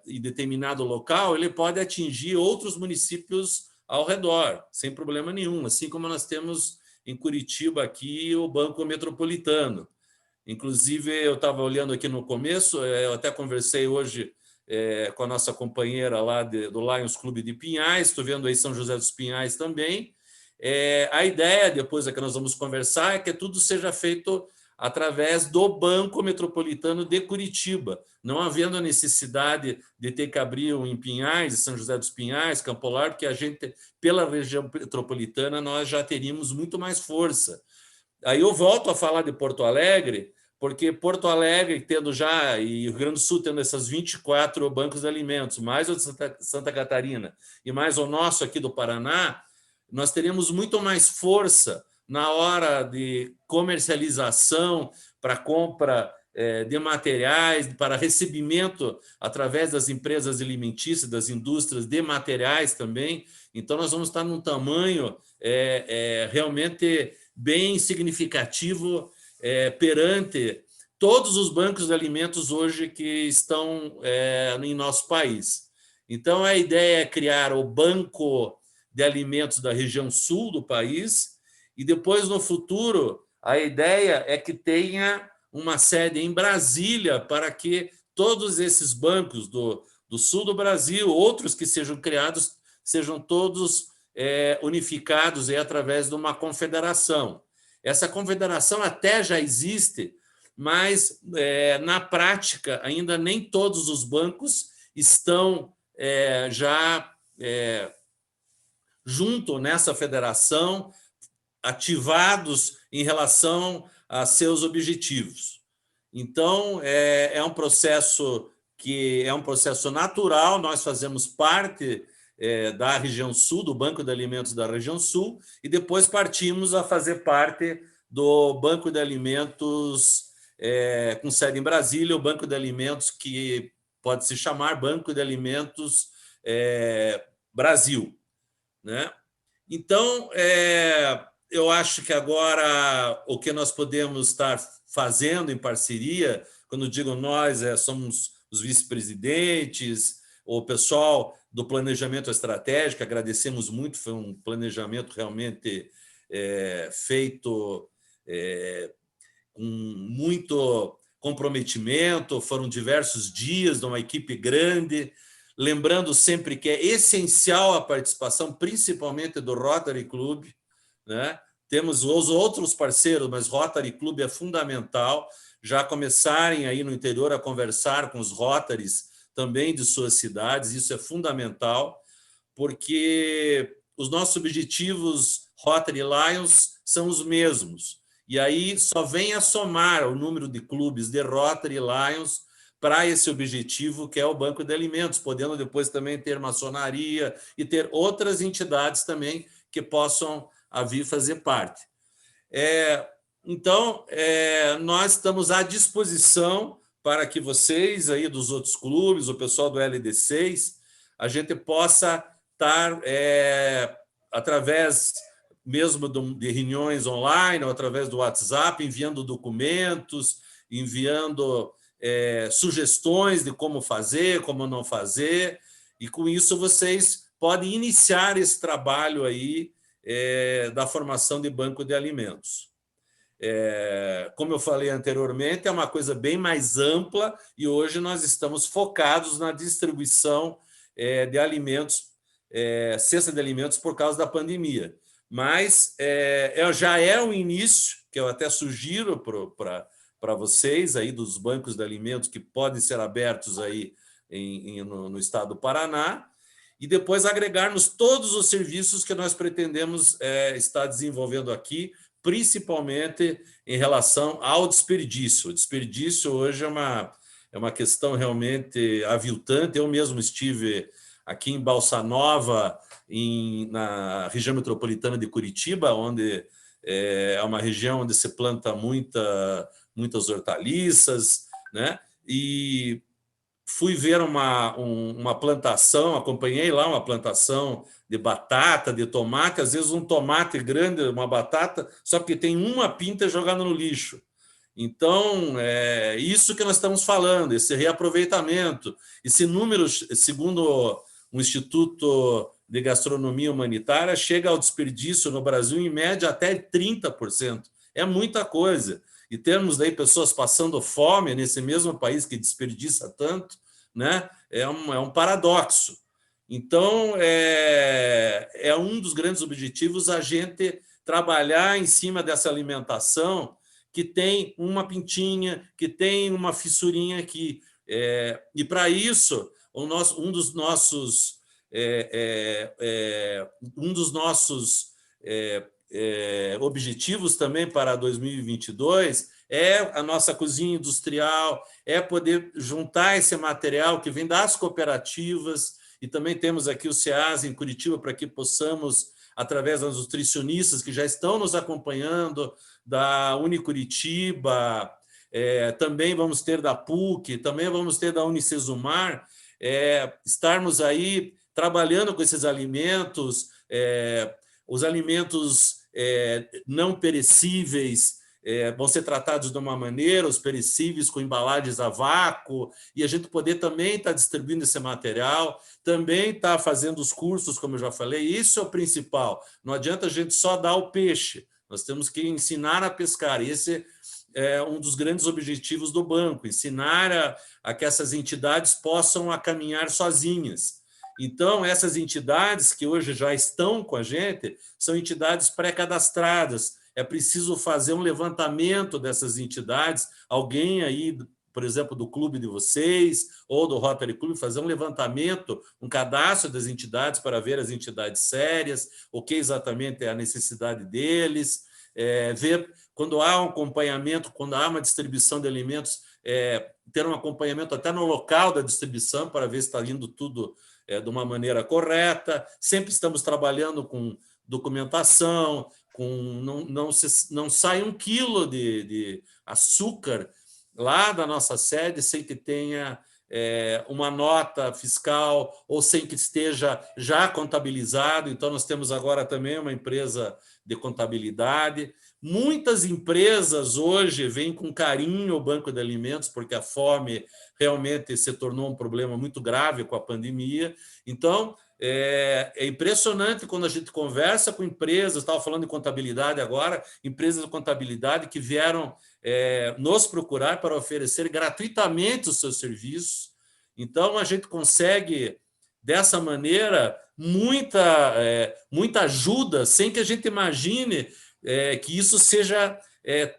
em determinado local, ele pode atingir outros municípios ao redor, sem problema nenhum, assim como nós temos em Curitiba aqui o Banco Metropolitano. Inclusive, eu estava olhando aqui no começo, eu até conversei hoje com a nossa companheira lá do Lions Clube de Pinhais, estou vendo aí São José dos Pinhais também. A ideia, depois que nós vamos conversar, é que tudo seja feito através do Banco Metropolitano de Curitiba, não havendo a necessidade de ter que abrir um em Pinhais, São José dos Pinhais, Campo Largo, porque a gente, pela região metropolitana, nós já teríamos muito mais força. Aí eu volto a falar de Porto Alegre, porque Porto Alegre, tendo já, e o Rio Grande do Sul tendo essas 24 bancos de alimentos, mais o de Santa Catarina e mais o nosso aqui do Paraná, nós teríamos muito mais força na hora de comercialização, para compra de materiais, para recebimento através das empresas alimentícias, das indústrias de materiais também. Então, nós vamos estar num tamanho realmente bem significativo perante todos os bancos de alimentos hoje que estão em nosso país. Então, a ideia é criar o Banco de Alimentos da região sul do país, e depois, no futuro, a ideia é que tenha uma sede em Brasília para que todos esses bancos do sul do Brasil, outros que sejam criados, sejam todos unificados através de uma confederação. Essa confederação até já existe, mas, na prática, ainda nem todos os bancos estão já junto nessa federação, ativados em relação a seus objetivos. Então, é um processo que é um processo natural, nós fazemos parte da região sul, do Banco de Alimentos da região sul, e depois partimos a fazer parte do Banco de Alimentos com sede em Brasília, o Banco de Alimentos que pode se chamar Banco de Alimentos Brasil. Né? Então, eu acho que agora o que nós podemos estar fazendo em parceria, quando digo nós, somos os vice-presidentes, o pessoal do planejamento estratégico, agradecemos muito, foi um planejamento realmente feito com muito comprometimento, foram diversos dias de uma equipe grande, lembrando sempre que é essencial a participação, principalmente do Rotary Club, né? Temos os outros parceiros, mas Rotary Club é fundamental, já começarem aí no interior a conversar com os Rotaries também de suas cidades, isso é fundamental, porque os nossos objetivos Rotary Lions são os mesmos, e aí só vem a somar o número de clubes de Rotary Lions para esse objetivo, que é o Banco de Alimentos, podendo depois também ter maçonaria e ter outras entidades também que possam vir fazer parte. Então, nós estamos à disposição para que vocês aí dos outros clubes, o pessoal do LD6, a gente possa estar, através mesmo de reuniões online, ou através do WhatsApp, enviando documentos, enviando sugestões de como fazer, como não fazer, e com isso vocês podem iniciar esse trabalho aí da formação de banco de alimentos. Como eu falei anteriormente, é uma coisa bem mais ampla e hoje nós estamos focados na distribuição de alimentos, cesta de alimentos por causa da pandemia. Mas já é um início, que eu até sugiro para vocês aí dos bancos de alimentos que podem ser abertos aí no estado do Paraná, e depois agregarmos todos os serviços que nós pretendemos estar desenvolvendo aqui, principalmente em relação ao desperdício. O desperdício hoje é uma questão realmente aviltante. Eu mesmo estive aqui em Balsa Nova, na região metropolitana de Curitiba, onde é uma região onde se planta muitas hortaliças, né? E fui ver uma plantação, acompanhei lá uma plantação de batata, de tomate, às vezes um tomate grande, uma batata, só que tem uma pinta jogada no lixo. Então, é isso que nós estamos falando, esse reaproveitamento. Esse número, segundo o Instituto de Gastronomia Humanitária, chega ao desperdício no Brasil, em média, até 30%. É muita coisa. E temos daí pessoas passando fome nesse mesmo país que desperdiça tanto, né? É um paradoxo. Então, é um dos grandes objetivos a gente trabalhar em cima dessa alimentação que tem uma pintinha, que tem uma fissurinha aqui. E, para isso, um dos nossos objetivos também para 2022 é a nossa cozinha industrial, é poder juntar esse material que vem das cooperativas, e também temos aqui o SEAS em Curitiba para que possamos, através das nutricionistas que já estão nos acompanhando, da Unicuritiba, também vamos ter da PUC, também vamos ter da Unicesumar, estarmos aí trabalhando com esses alimentos, os alimentos não perecíveis vão ser tratados de uma maneira, os perecíveis com embalagens a vácuo, e a gente poder também estar distribuindo esse material, também estar fazendo os cursos, como eu já falei, isso é o principal. Não adianta a gente só dar o peixe, nós temos que ensinar a pescar. Esse é um dos grandes objetivos do banco, ensinar a que essas entidades possam caminhar sozinhas. Então, essas entidades que hoje já estão com a gente são entidades pré-cadastradas. É preciso fazer um levantamento dessas entidades, alguém aí, por exemplo, do clube de vocês ou do Rotary Club, fazer um levantamento, um cadastro das entidades para ver as entidades sérias, o que exatamente é a necessidade deles, ver quando há um acompanhamento, quando há uma distribuição de alimentos, ter um acompanhamento até no local da distribuição para ver se está indo tudo de uma maneira correta. Sempre estamos trabalhando com documentação, não sai 1 quilo de açúcar lá da nossa sede sem que tenha uma nota fiscal ou sem que esteja já contabilizado. Então, nós temos agora também uma empresa de contabilidade. Muitas empresas hoje veem com carinho o Banco de Alimentos, porque a fome realmente se tornou um problema muito grave com a pandemia. Então, é impressionante quando a gente conversa com empresas, estava falando de contabilidade agora, empresas de contabilidade que vieram nos procurar para oferecer gratuitamente os seus serviços. Então, a gente consegue, dessa maneira, muita ajuda, sem que a gente imagine que isso seja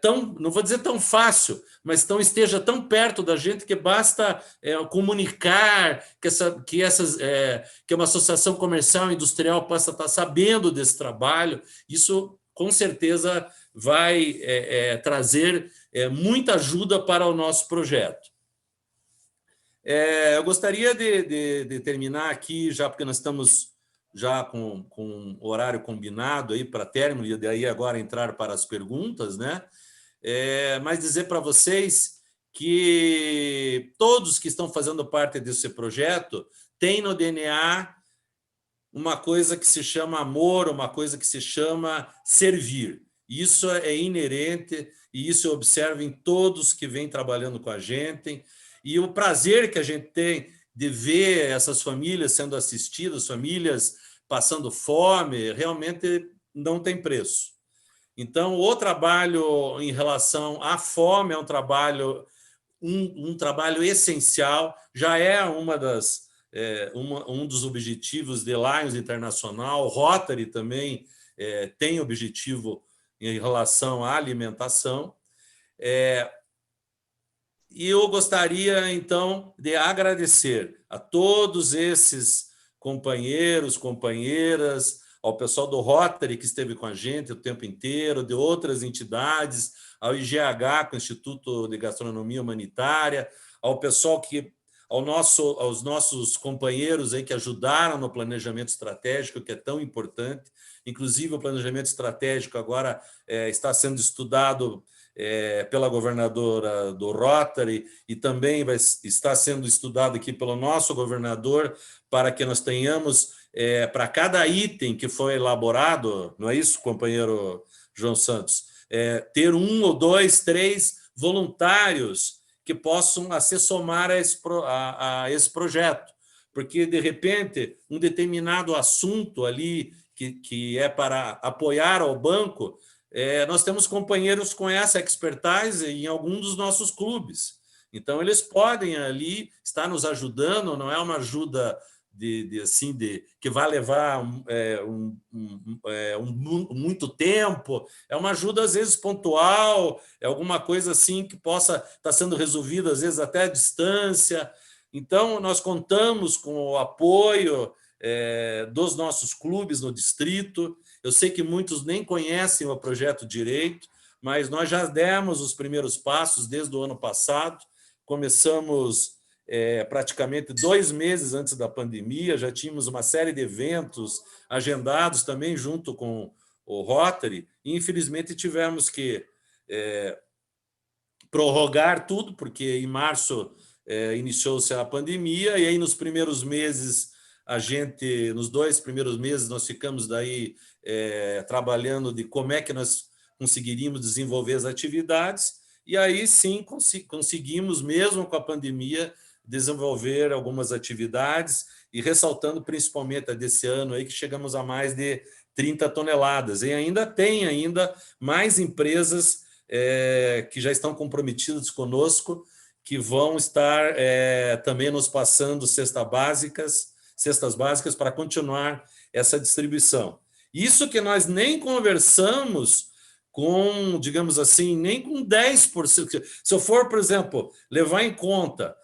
tão, não vou dizer tão fácil, mas esteja tão perto da gente que basta comunicar que uma associação comercial e industrial possa estar sabendo desse trabalho. Isso, com certeza, vai trazer muita ajuda para o nosso projeto. Eu gostaria de terminar aqui, já porque nós estamos já com o horário combinado aí para término, e daí agora entrar para as perguntas, né? Mas dizer para vocês que todos que estão fazendo parte desse projeto têm no DNA uma coisa que se chama amor, uma coisa que se chama servir. Isso é inerente e isso eu observo em todos que vêm trabalhando com a gente. E o prazer que a gente tem de ver essas famílias sendo assistidas, famílias passando fome, realmente não tem preço. Então, o trabalho em relação à fome é um trabalho essencial, já é um dos objetivos de Lions Internacional. O Rotary também tem objetivo em relação à alimentação. E eu gostaria, então, de agradecer a todos esses companheiros, companheiras, ao pessoal do Rotary, que esteve com a gente o tempo inteiro, de outras entidades, ao IGH, com o Instituto de Gastronomia Humanitária, ao pessoal aos nossos companheiros aí que ajudaram no planejamento estratégico, que é tão importante. Inclusive, o planejamento estratégico agora está sendo estudado pela governadora do Rotary e também está sendo estudado aqui pelo nosso governador, para que nós tenhamos, para cada item que foi elaborado, não é isso, companheiro João Santos? Ter 1 ou 2, 3 voluntários que possam se somar a esse projeto, porque, de repente, um determinado assunto ali que é para apoiar ao banco, nós temos companheiros com essa expertise em algum dos nossos clubes. Então, eles podem ali estar nos ajudando, não é uma ajuda que vai levar muito tempo, é uma ajuda, às vezes, pontual, é alguma coisa assim que possa estar sendo resolvida, às vezes, até à distância. Então, nós contamos com o apoio dos nossos clubes no distrito. Eu sei que muitos nem conhecem o projeto direito, mas nós já demos os primeiros passos desde o ano passado. Começamos praticamente 2 meses antes da pandemia, já tínhamos uma série de eventos agendados também junto com o Rotary, e infelizmente tivemos que prorrogar tudo, porque em março iniciou-se a pandemia, e aí nos primeiros meses, nos 2 primeiros meses, nós ficamos daí trabalhando de como é que nós conseguiríamos desenvolver as atividades, e aí sim conseguimos, mesmo com a pandemia, desenvolver algumas atividades, e ressaltando principalmente a desse ano aí, que chegamos a mais de 30 toneladas. E ainda tem mais empresas que já estão comprometidas conosco, que vão estar também nos passando cestas básicas para continuar essa distribuição. Isso que nós nem conversamos com, digamos assim, nem com 10%. Se eu for, por exemplo, levar em conta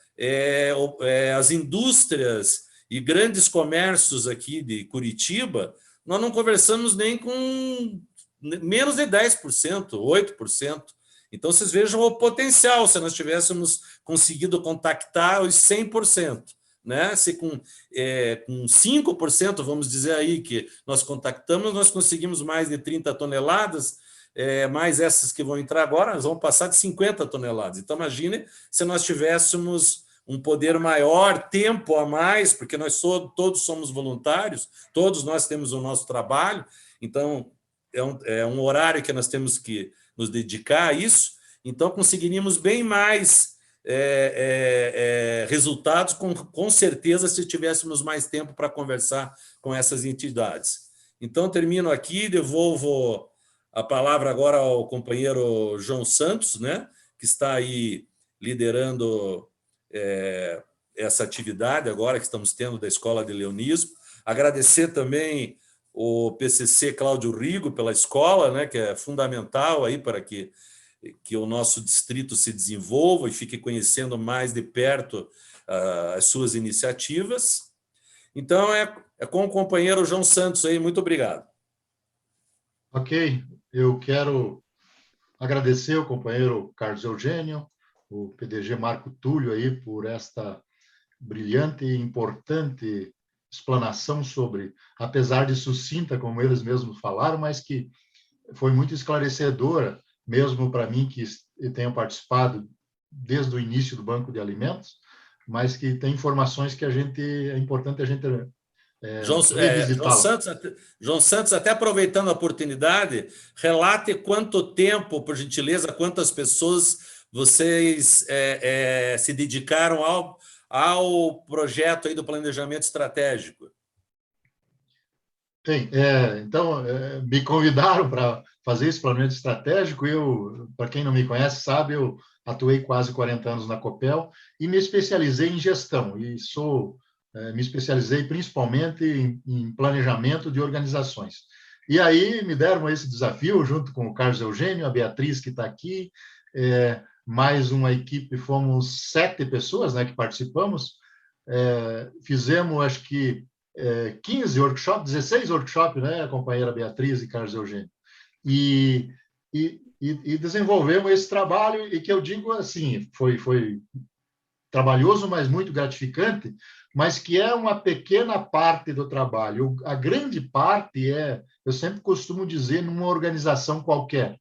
as indústrias e grandes comércios aqui de Curitiba, nós não conversamos nem com menos de 10%, 8%. Então, vocês vejam o potencial se nós tivéssemos conseguido contactar os 100%. Né? Se com 5%, vamos dizer aí, que nós contactamos, nós conseguimos mais de 30 toneladas, mais essas que vão entrar agora, nós vamos passar de 50 toneladas. Então, imagine se nós tivéssemos um poder maior, tempo a mais, porque nós todos somos voluntários, todos nós temos o nosso trabalho, então é um horário que nós temos que nos dedicar a isso, então conseguiríamos bem mais resultados, com certeza, se tivéssemos mais tempo para conversar com essas entidades. Então, termino aqui, devolvo a palavra agora ao companheiro João Santos, né, que está aí liderando essa atividade agora que estamos tendo da Escola de Leonismo. Agradecer também o PCC Cláudio Rigo pela escola, né, que é fundamental aí para que o nosso distrito se desenvolva e fique conhecendo mais de perto as suas iniciativas. Então, é com o companheiro João Santos aí. Muito obrigado. Ok, eu quero agradecer ao companheiro Carlos Eugênio, o PDG Marco Túlio aí por esta brilhante e importante explanação sobre, apesar de sucinta, como eles mesmos falaram, mas que foi muito esclarecedora, mesmo para mim, que tenho participado desde o início do Banco de Alimentos, mas que tem informações que é importante a gente revisitá-las. João Santos, até aproveitando a oportunidade, relate quanto tempo, por gentileza, quantas pessoas vocês se dedicaram ao projeto aí do planejamento estratégico. Tem, então, me convidaram para fazer esse planejamento estratégico. Eu, para quem não me conhece, sabe, eu atuei quase 40 anos na Copel e me especializei em gestão, e me especializei principalmente em planejamento de organizações. E aí me deram esse desafio, junto com o Carlos Eugênio, a Beatriz, que está aqui, mais uma equipe, fomos 7 pessoas, né, que participamos, fizemos, acho que, 15 workshops, 16 workshops, né, a companheira Beatriz e Carlos Eugênio, e desenvolvemos esse trabalho, e que eu digo assim, foi trabalhoso, mas muito gratificante, mas que é uma pequena parte do trabalho. A grande parte eu sempre costumo dizer, numa organização qualquer,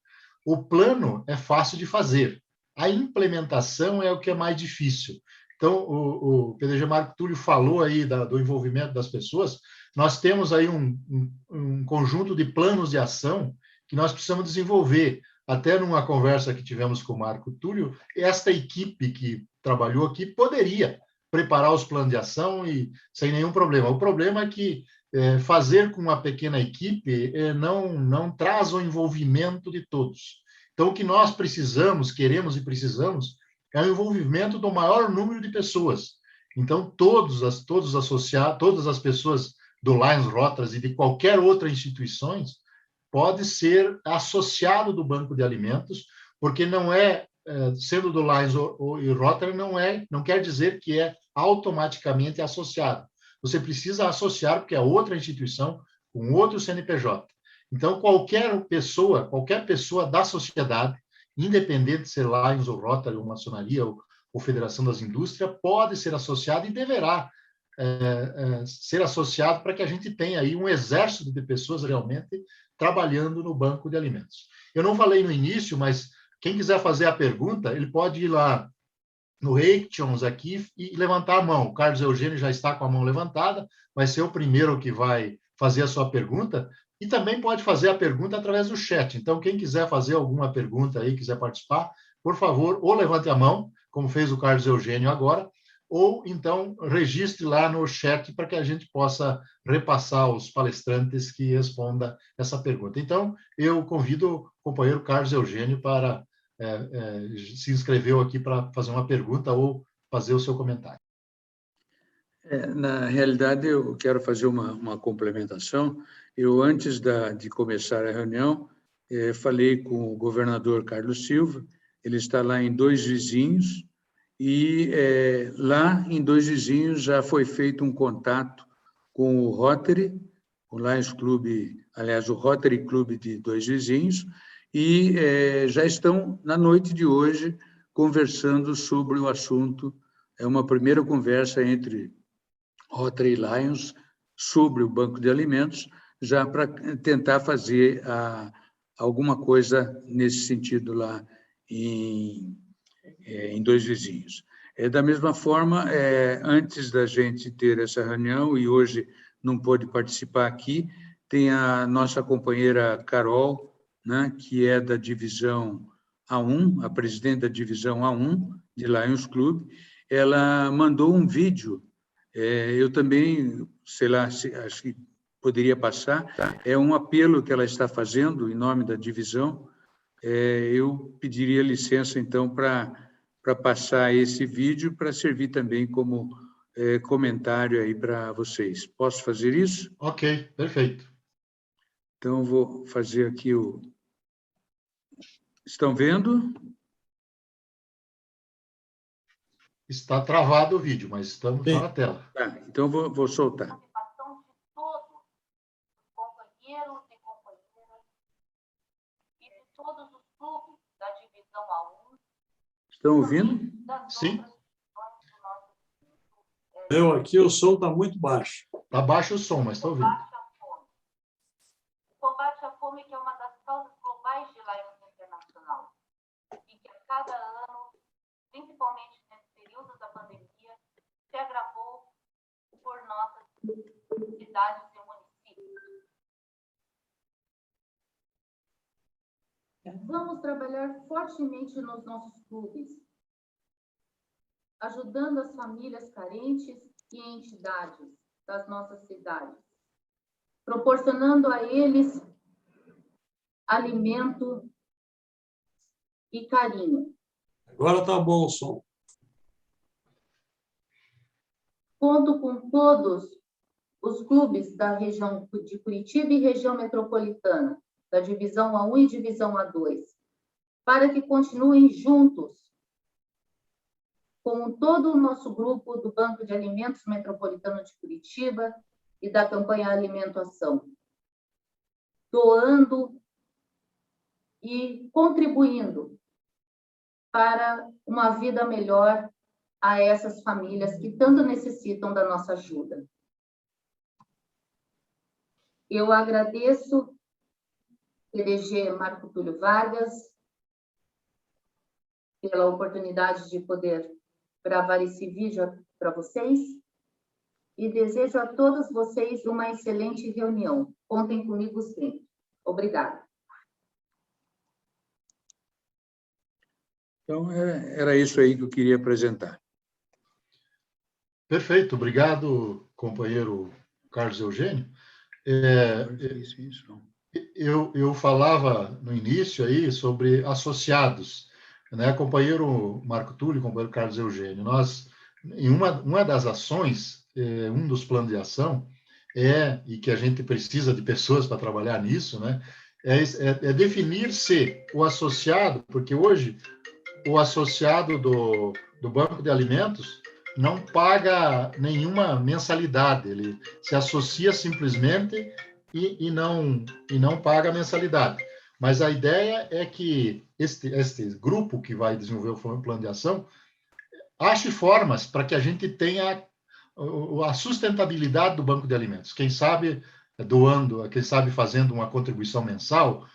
o plano é fácil de fazer, a implementação é o que é mais difícil. Então, o PDG Marco Túlio falou aí do envolvimento das pessoas. Nós temos aí um conjunto de planos de ação que nós precisamos desenvolver. Até numa conversa que tivemos com o Marco Túlio, esta equipe que trabalhou aqui poderia preparar os planos de ação e sem nenhum problema. O problema é que fazer com uma pequena equipe não traz o envolvimento de todos. Então, o que nós precisamos, queremos e precisamos, é o envolvimento do maior número de pessoas. Então, todos associados, todas as pessoas do Lions Rotary e de qualquer outra instituição pode ser associado do Banco de Alimentos, porque não sendo do Lions e Rotary, não quer dizer que é automaticamente associado. Você precisa associar, porque é outra instituição, com outro CNPJ. Então, qualquer pessoa da sociedade, independente de ser Lions ou Rotary, ou maçonaria, ou Federação das Indústrias, pode ser associado e deverá ser associado para que a gente tenha aí um exército de pessoas realmente trabalhando no Banco de Alimentos. Eu não falei no início, mas quem quiser fazer a pergunta, ele pode ir lá no Actions aqui e levantar a mão. O Carlos Eugênio já está com a mão levantada, vai ser o primeiro que vai fazer a sua pergunta, e também pode fazer a pergunta através do chat. Então, quem quiser fazer alguma pergunta aí, quiser participar, por favor, ou levante a mão, como fez o Carlos Eugênio agora, ou então registre lá no chat para que a gente possa repassar aos palestrantes que respondam essa pergunta. Então, eu convido o companheiro Carlos Eugênio para se inscreveu aqui para fazer uma pergunta ou fazer o seu comentário. Na realidade, eu quero fazer uma complementação. Eu, antes de começar a reunião, falei com o governador Carlos Silva, ele está lá em Dois Vizinhos, e lá em Dois Vizinhos já foi feito um contato com o Rotary, o Lions Club, aliás, o Rotary Club de Dois Vizinhos, e já estão, na noite de hoje, conversando sobre o assunto. É uma primeira conversa entre Rotary e Lions sobre o Banco de Alimentos, já para tentar fazer alguma coisa nesse sentido lá em Dois Vizinhos. Da mesma forma, antes da gente ter essa reunião, e hoje não pôde participar aqui, tem a nossa companheira Carol, né, que é da divisão A1, a presidente da divisão A1 de Lions Club. Ela mandou um vídeo, eu também, sei lá, acho que poderia passar, é um apelo que ela está fazendo em nome da divisão. Eu pediria licença, então, para passar esse vídeo, para servir também como comentário aí para vocês. Posso fazer isso? Ok, perfeito. Então, vou fazer aqui o... Estão vendo? Está travado o vídeo, mas estamos Sim. na tela. Tá, então vou soltar. Participação de todos os companheiros e companheiras e de todos os clubes da divisão A1. Estão ouvindo? Das Sim. outras divisões do nosso Eu aqui, o som está muito baixo. Está baixo o som, mas estou ouvindo. combate à fome. O combate à fome que é uma das causas globais de Lions Internacional e que a cada ano, principalmente nesse período da pandemia, se agravou por nossas cidades e municípios. Vamos trabalhar fortemente nos nossos clubes, ajudando as famílias carentes e entidades das nossas cidades, proporcionando a eles alimento e carinho. Agora está bom o som. Conto com todos os clubes da região de Curitiba e região metropolitana, da divisão A1 e divisão A2, para que continuem juntos com todo o nosso grupo do Banco de Alimentos Metropolitano de Curitiba e da campanha Alimentação, doando e contribuindo para uma vida melhor a essas famílias que tanto necessitam da nossa ajuda. Eu agradeço, PDG Marco Túlio Vargas, pela oportunidade de poder gravar esse vídeo para vocês e desejo a todos vocês uma excelente reunião. Contem comigo sempre. Obrigada. Então, era isso aí que eu queria apresentar. Perfeito, obrigado, companheiro Carlos Eugênio. Eu falava no início aí sobre associados, né? Companheiro Marco Túlio, companheiro Carlos Eugênio. Nós, em uma das ações, um dos planos de ação e que a gente precisa de pessoas para trabalhar nisso, né? É definir-se o associado, porque hoje o associado do Banco de Alimentos não paga nenhuma mensalidade, ele se associa simplesmente e não paga mensalidade. Mas a ideia é que este grupo que vai desenvolver o plano de ação ache formas para que a gente tenha a sustentabilidade do Banco de Alimentos. Quem sabe doando, quem sabe fazendo uma contribuição mensal,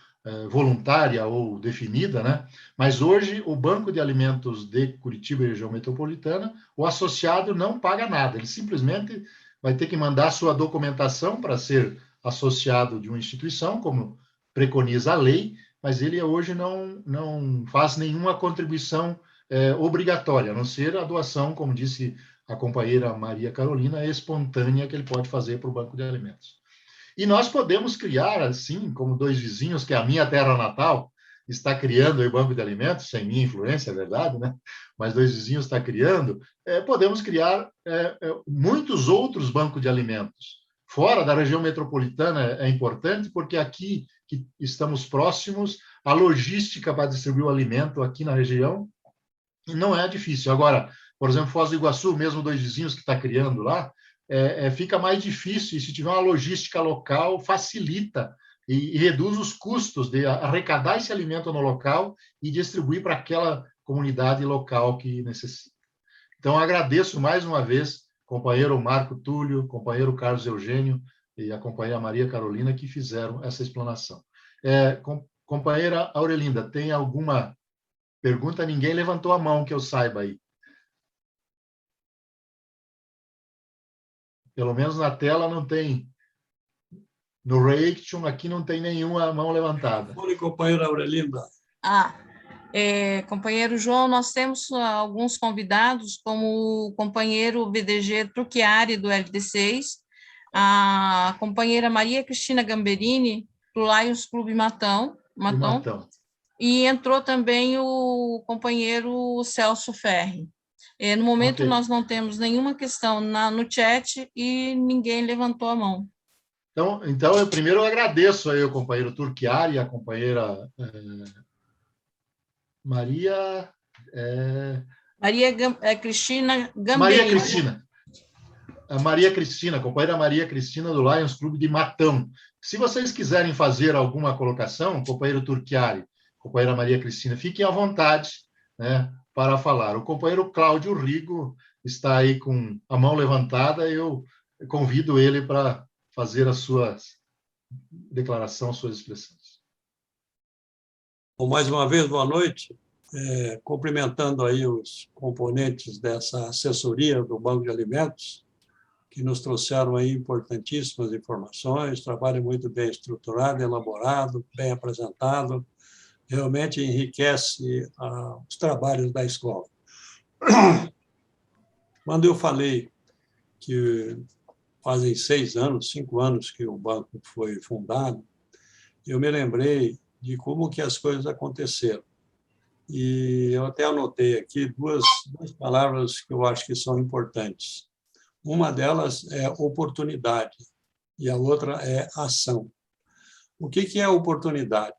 voluntária ou definida, né? Mas hoje o Banco de Alimentos de Curitiba e região metropolitana, o associado não paga nada, ele simplesmente vai ter que mandar sua documentação para ser associado de uma instituição, como preconiza a lei, mas ele hoje não faz nenhuma contribuição obrigatória, a não ser a doação, como disse a companheira Maria Carolina, espontânea que ele pode fazer para o Banco de Alimentos. E nós podemos criar, assim, como dois vizinhos, que a minha terra natal está criando o Banco de Alimentos, sem minha influência, é verdade, né? Mas dois vizinhos estão criando, podemos criar muitos outros bancos de alimentos. Fora da região metropolitana é importante, porque aqui que estamos próximos, a logística para distribuir o alimento aqui na região não é difícil. Agora, por exemplo, Foz do Iguaçu, mesmo dois vizinhos que está criando lá, fica mais difícil, e se tiver uma logística local, facilita e reduz os custos de arrecadar esse alimento no local e distribuir para aquela comunidade local que necessita. Então, agradeço mais uma vez, companheiro Marco Túlio, companheiro Carlos Eugênio e a companheira Maria Carolina, que fizeram essa explanação. Companheira Aurelinda, tem alguma pergunta? Ninguém levantou a mão, que eu saiba aí. Pelo menos na tela não tem No Reaction, aqui não tem nenhuma mão levantada. Olha, companheira Aurelinda. Companheiro João, nós temos alguns convidados, como o companheiro VDG Trucchiari, do LD6, a companheira Maria Cristina Gamberini, do Lions Clube Matão, e entrou também o companheiro Celso Ferri. No momento, nós não temos nenhuma questão no chat e ninguém levantou a mão. Então eu primeiro agradeço aí o companheiro Trucchiari e a companheira Maria Cristina Gamberini. Maria Cristina. A Maria Cristina, a companheira Maria Cristina do Lions Clube de Matão. Se vocês quiserem fazer alguma colocação, companheiro Trucchiari, companheira Maria Cristina, fiquem à vontade, né, para falar. O companheiro Cláudio Rigo está aí com a mão levantada, eu convido ele para fazer a sua declaração, suas expressões. Bom, mais uma vez, boa noite. Cumprimentando aí os componentes dessa assessoria do Banco de Alimentos, que nos trouxeram aí importantíssimas informações, trabalho muito bem estruturado, elaborado, bem apresentado, realmente enriquece os trabalhos da escola. Quando eu falei que fazem 5 anos que o banco foi fundado, eu me lembrei de como que as coisas aconteceram. E eu até anotei aqui duas palavras que eu acho que são importantes. Uma delas é oportunidade e a outra é ação. O que é oportunidade?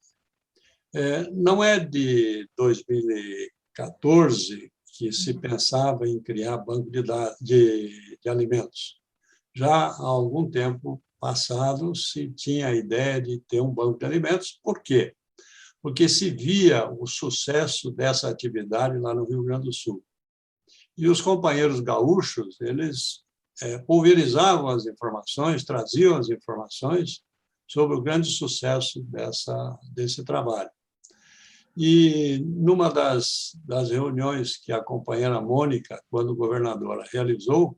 Não é de 2014 que se pensava em criar banco de alimentos. Já há algum tempo passado se tinha a ideia de ter um banco de alimentos. Por quê? Porque se via o sucesso dessa atividade lá no Rio Grande do Sul. E os companheiros gaúchos, eles pulverizavam as informações, traziam as informações sobre o grande sucesso desse trabalho. E numa das reuniões que a companheira Mônica, quando governadora, realizou,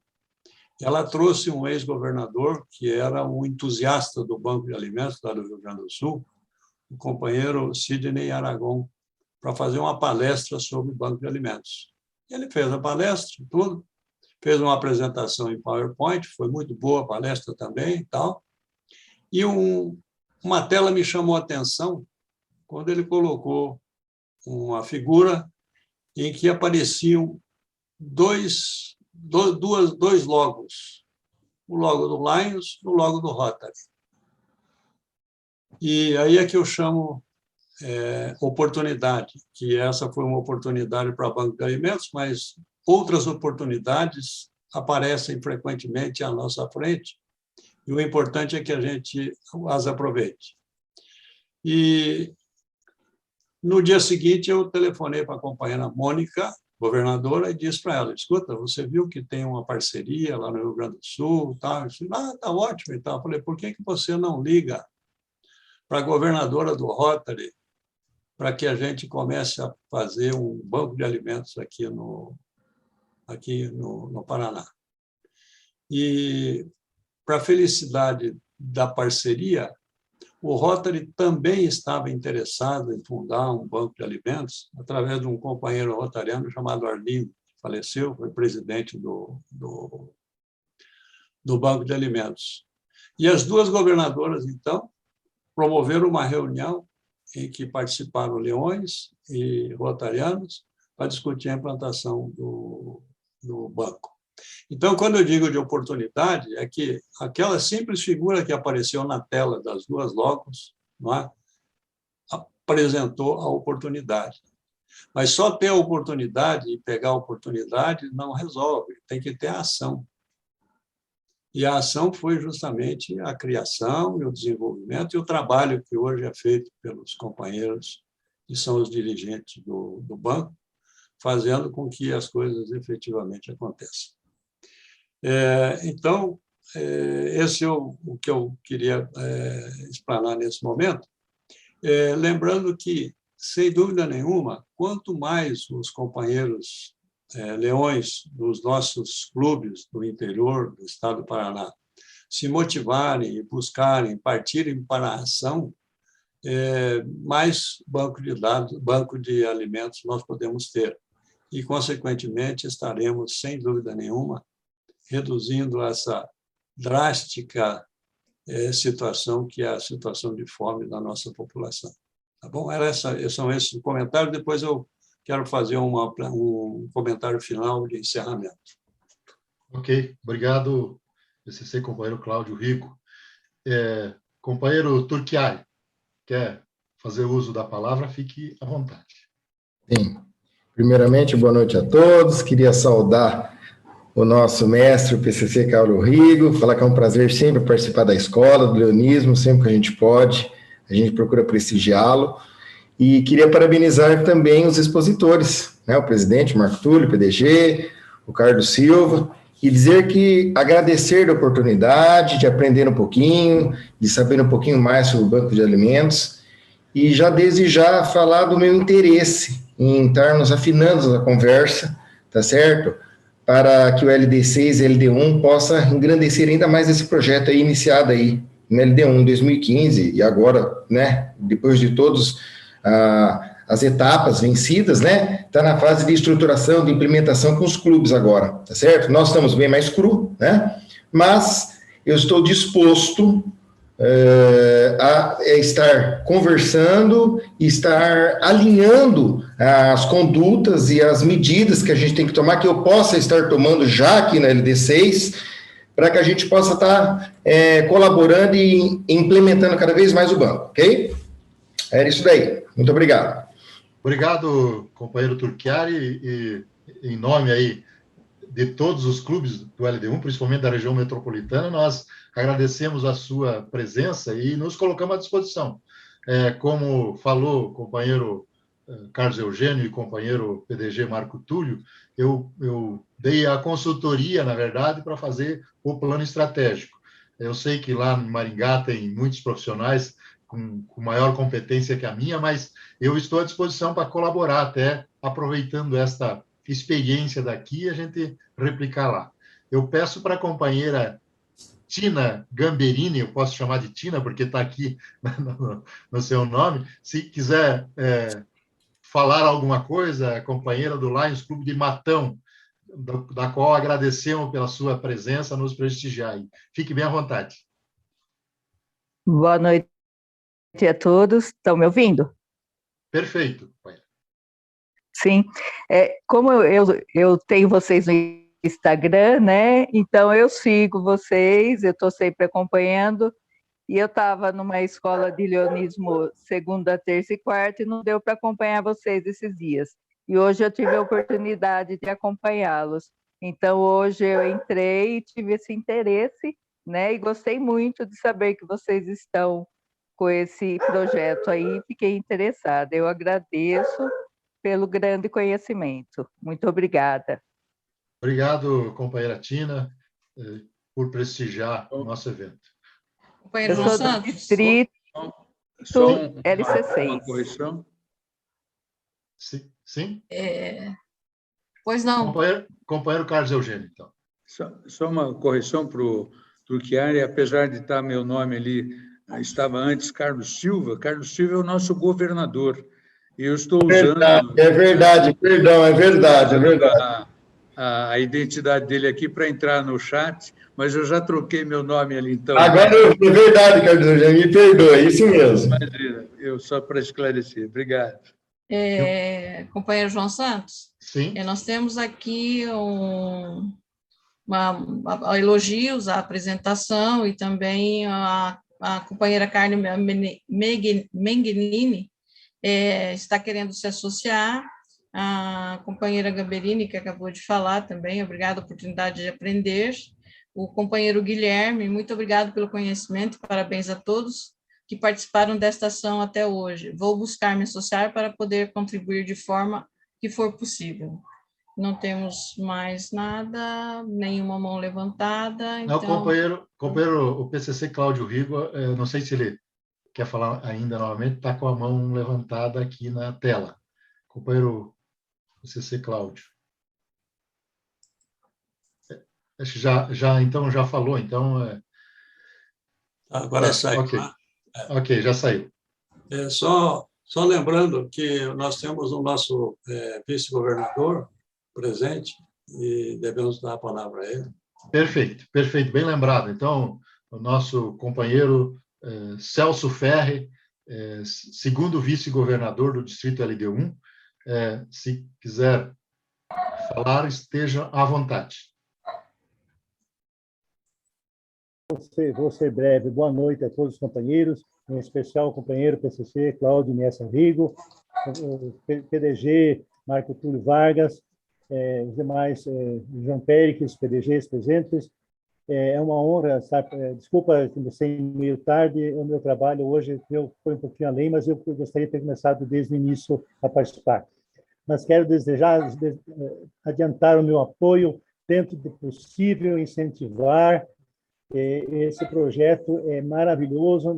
ela trouxe um ex-governador que era um entusiasta do Banco de Alimentos lá do Rio Grande do Sul, o companheiro Sidney Aragon, para fazer uma palestra sobre o Banco de Alimentos. Ele fez a palestra, tudo, fez uma apresentação em PowerPoint, foi muito boa a palestra também e tal. E uma tela me chamou a atenção quando ele colocou uma figura em que apareciam dois logos, o logo do Lions e o logo do Rotary. E aí é que eu chamo oportunidade, que essa foi uma oportunidade para o Banco de Alimentos, mas outras oportunidades aparecem frequentemente à nossa frente, e o importante é que a gente as aproveite. E no dia seguinte eu telefonei para a companheira Mônica, governadora, e disse para ela: escuta, você viu que tem uma parceria lá no Rio Grande do Sul, tal? Eu disse: tá ótimo e tal. Eu falei: por que você não liga para a governadora do Rotary para que a gente comece a fazer um banco de alimentos aqui no Paraná? E, para a felicidade da parceria, o Rotary também estava interessado em fundar um banco de alimentos através de um companheiro rotariano chamado Arlindo, que faleceu, foi presidente do Banco de Alimentos. E as duas governadoras, então, promoveram uma reunião em que participaram leões e rotarianos para discutir a implantação do banco. Então, quando eu digo de oportunidade, é que aquela simples figura que apareceu na tela das duas logos, não é, apresentou a oportunidade. Mas só ter a oportunidade e pegar a oportunidade não resolve, tem que ter a ação. E a ação foi justamente a criação e o desenvolvimento e o trabalho que hoje é feito pelos companheiros que são os dirigentes do banco, fazendo com que as coisas efetivamente aconteçam. Então, esse é o que eu queria explanar nesse momento, lembrando que, sem dúvida nenhuma, quanto mais os companheiros leões dos nossos clubes do interior do estado do Paraná se motivarem e buscarem, partirem para a ação, mais banco de dados, banco de alimentos nós podemos ter. E, consequentemente, estaremos, sem dúvida nenhuma, reduzindo essa drástica situação que é a situação de fome da nossa população. Tá bom? São esses comentários. Depois eu quero fazer um comentário final de encerramento. Ok, obrigado, PCC, companheiro Cláudio Rigo. Companheiro Turchiari, quer fazer uso da palavra? Fique à vontade. Sim. Primeiramente, boa noite a todos. Queria saudar o nosso mestre, o PCC Cláudio Rigo, falar que é um prazer sempre participar da escola, do leonismo, sempre que a gente pode, a gente procura prestigiá-lo. E queria parabenizar também os expositores, né, o presidente Marco Túlio, o PDG, o Carlos Silva, e dizer que agradecer a oportunidade de aprender um pouquinho, de saber um pouquinho mais sobre o banco de alimentos, e já desde já falar do meu interesse em estarmos afinando a conversa, tá certo? Para que o LD6 e LD1 possa engrandecer ainda mais esse projeto aí iniciado aí no LD1 em 2015 e agora, né, depois de todos as etapas vencidas, né, está na fase de estruturação, de implementação com os clubes agora, tá certo? Nós estamos bem mais cru, né, mas eu estou disposto a estar conversando, estar alinhando as condutas e as medidas que a gente tem que tomar, que eu possa estar tomando já aqui na LD6, para que a gente possa estar colaborando e implementando cada vez mais o banco, ok? Era isso daí. Muito obrigado. Obrigado, companheiro Turchiari, e em nome aí de todos os clubes do LD1, principalmente da região metropolitana, nós agradecemos a sua presença e nos colocamos à disposição. Como falou o companheiro Carlos Eugênio e companheiro PDG Marco Túlio, eu dei a consultoria, na verdade, para fazer o plano estratégico. Eu sei que lá em Maringá tem muitos profissionais com maior competência que a minha, mas eu estou à disposição para colaborar, até aproveitando esta experiência daqui, a gente replicar lá. Eu peço para a companheira Tina Gamberini, eu posso chamar de Tina, porque está aqui no seu nome, se quiser falar alguma coisa, a companheira do Lions Clube de Matão, da qual agradecemos pela sua presença, nos prestigiar. Fique bem à vontade. Boa noite a todos. Estão me ouvindo? Perfeito, companheira. Sim. Como eu tenho vocês no Instagram, né? Então eu sigo vocês, eu estou sempre acompanhando. E eu estava numa escola de leonismo segunda, terça e quarta e não deu para acompanhar vocês esses dias. E hoje eu tive a oportunidade de acompanhá-los. Então hoje eu entrei e tive esse interesse, né? E gostei muito de saber que vocês estão com esse projeto aí, fiquei interessada. Eu agradeço pelo grande conhecimento. Muito obrigada. Obrigado, companheira Tina, por prestigiar o nosso evento. Companheiro Eu João sou do Santos. distrito LC6. Uma correção? Sim? Pois não. Companheiro Carlos Eugênio, então. Só uma correção para o Turchiari, apesar de estar meu nome ali, estava antes Carlos Silva. Carlos Silva é o nosso governador. E eu estou usando... É verdade, perdão, é verdade. A identidade dele aqui para entrar no chat, mas eu já troquei meu nome ali, então. Agora é verdade, Carlos Eugênio, me perdoe, é isso mesmo. Imagina, eu só para esclarecer. Obrigado. Companheiro João Santos? Sim. Nós temos aqui elogios à apresentação e também a companheira Carmen Mengenini está querendo se associar, a companheira Gamberini, que acabou de falar também, obrigada a oportunidade de aprender, o companheiro Guilherme, muito obrigado pelo conhecimento, parabéns a todos que participaram desta ação até hoje. Vou buscar me associar para poder contribuir de forma que for possível. Não temos mais nada, nenhuma mão levantada. Não, então... companheiro, o PCC Cláudio Rigo, não sei se ele quer falar ainda novamente, está com a mão levantada aqui na tela. Companheiro PCC Cláudio. Acho que então já falou, então Agora saiu. Ok, Né? ok, já saiu. Só lembrando que nós temos o nosso vice-governador presente e devemos dar a palavra a ele. Perfeito, perfeito, bem lembrado. Então, o nosso companheiro Celso Ferri, segundo vice-governador do Distrito LD1, se quiser falar, esteja à vontade. Vou ser breve. Boa noite a todos os companheiros, em especial o companheiro PCC, Cláudio Messa Rigo, o PDG, Marco Túlio Vargas, os demais, João Pérez, PDGs presentes. É uma honra, desculpa que você meio tarde, o meu trabalho hoje foi um pouquinho além, mas eu gostaria de ter começado desde o início a participar. Mas quero adiantar o meu apoio, dentro do possível, incentivar. Esse projeto é maravilhoso,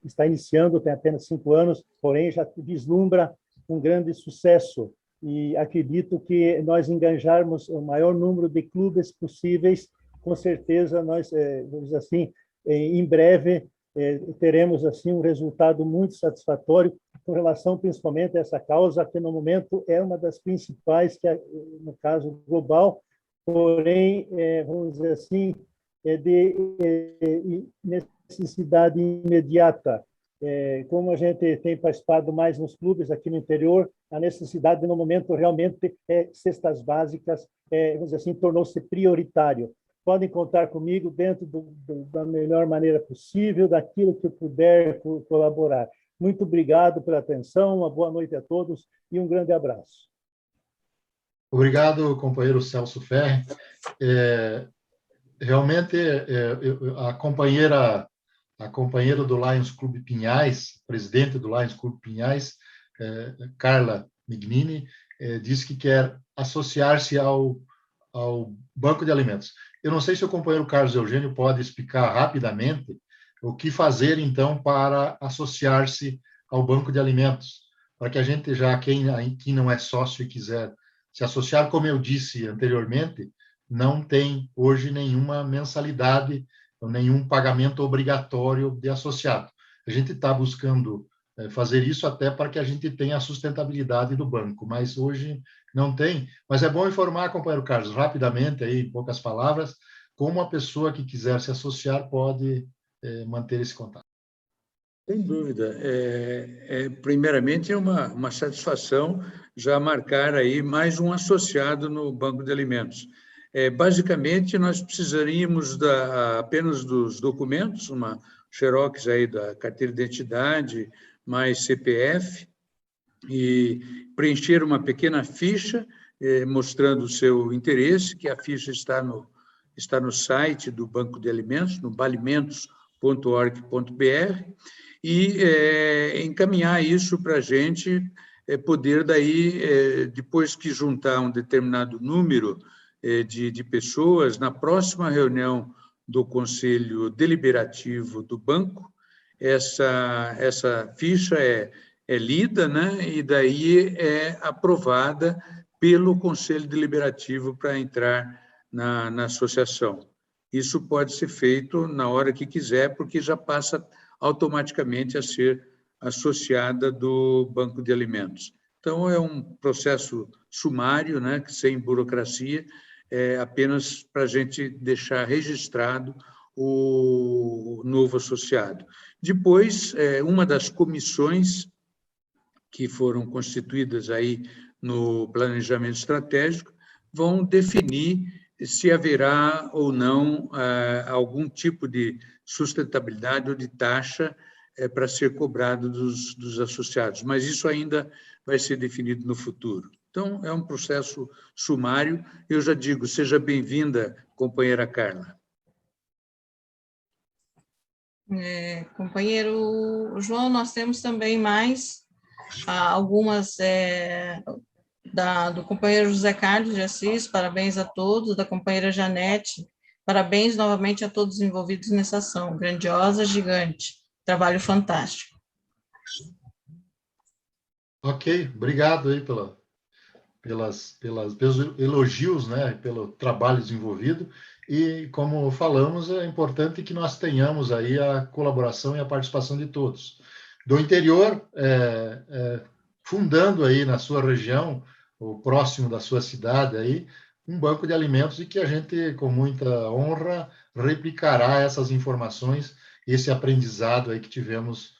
está iniciando, tem apenas 5 anos, porém já vislumbra um grande sucesso. E acredito que nós engajarmos o maior número de clubes possíveis, com certeza nós, vamos dizer assim, em breve teremos assim um resultado muito satisfatório com relação principalmente a essa causa, que no momento é uma das principais, que é, no caso global, porém, vamos dizer assim, de necessidade imediata. Como a gente tem participado mais nos clubes aqui no interior, a necessidade no momento realmente cestas básicas, vamos dizer assim, tornou-se prioritário. Podem contar comigo dentro da melhor maneira possível, daquilo que eu puder colaborar. Muito obrigado pela atenção, uma boa noite a todos e um grande abraço. Obrigado, companheiro Celso Ferri. Realmente, a companheira do Lions Clube Pinhais, presidente do Lions Clube Pinhais, Carla Mignini, disse que quer associar-se ao Banco de Alimentos. Eu não sei se o companheiro Carlos Eugênio pode explicar rapidamente o que fazer, então, para associar-se ao Banco de Alimentos, para que a gente já, quem não é sócio e quiser se associar, como eu disse anteriormente, não tem hoje nenhuma mensalidade, nenhum pagamento obrigatório de associado. A gente está buscando fazer isso até para que a gente tenha a sustentabilidade do banco, mas hoje não tem. Mas é bom informar, companheiro Carlos, rapidamente, aí, em poucas palavras, como a pessoa que quiser se associar pode manter esse contato. Sem dúvida. Primeiramente, é uma satisfação já marcar aí mais um associado no Banco de Alimentos. Basicamente, nós precisaríamos apenas dos documentos, uma xerox aí da carteira de identidade, mais CPF, e preencher uma pequena ficha mostrando o seu interesse, que a ficha está no site do Banco de Alimentos, no balimentos.org.br, e encaminhar isso para a gente poder daí, depois que juntar um determinado número de pessoas, na próxima reunião do Conselho Deliberativo do Banco, essa ficha é lida, né, e daí é aprovada pelo Conselho Deliberativo para entrar na associação. Isso pode ser feito na hora que quiser, porque já passa automaticamente a ser associada do Banco de Alimentos. Então, é um processo sumário, né, sem burocracia, apenas para a gente deixar registrado o novo associado. Depois, uma das comissões que foram constituídas aí no planejamento estratégico vão definir se haverá ou não algum tipo de sustentabilidade ou de taxa para ser cobrado dos associados, mas isso ainda vai ser definido no futuro. Então, é um processo sumário. Eu já digo, seja bem-vinda, companheira Carla. Companheiro João, nós temos também mais algumas do companheiro José Carlos de Assis, parabéns a todos, da companheira Janete, parabéns novamente a todos os envolvidos nessa ação, grandiosa, gigante, trabalho fantástico. Ok, obrigado aí pelos elogios, né, pelo trabalho desenvolvido. E, como falamos, é importante que nós tenhamos aí a colaboração e a participação de todos. Do interior, fundando aí na sua região, ou próximo da sua cidade, aí, um banco de alimentos e que a gente, com muita honra, replicará essas informações, esse aprendizado aí que tivemos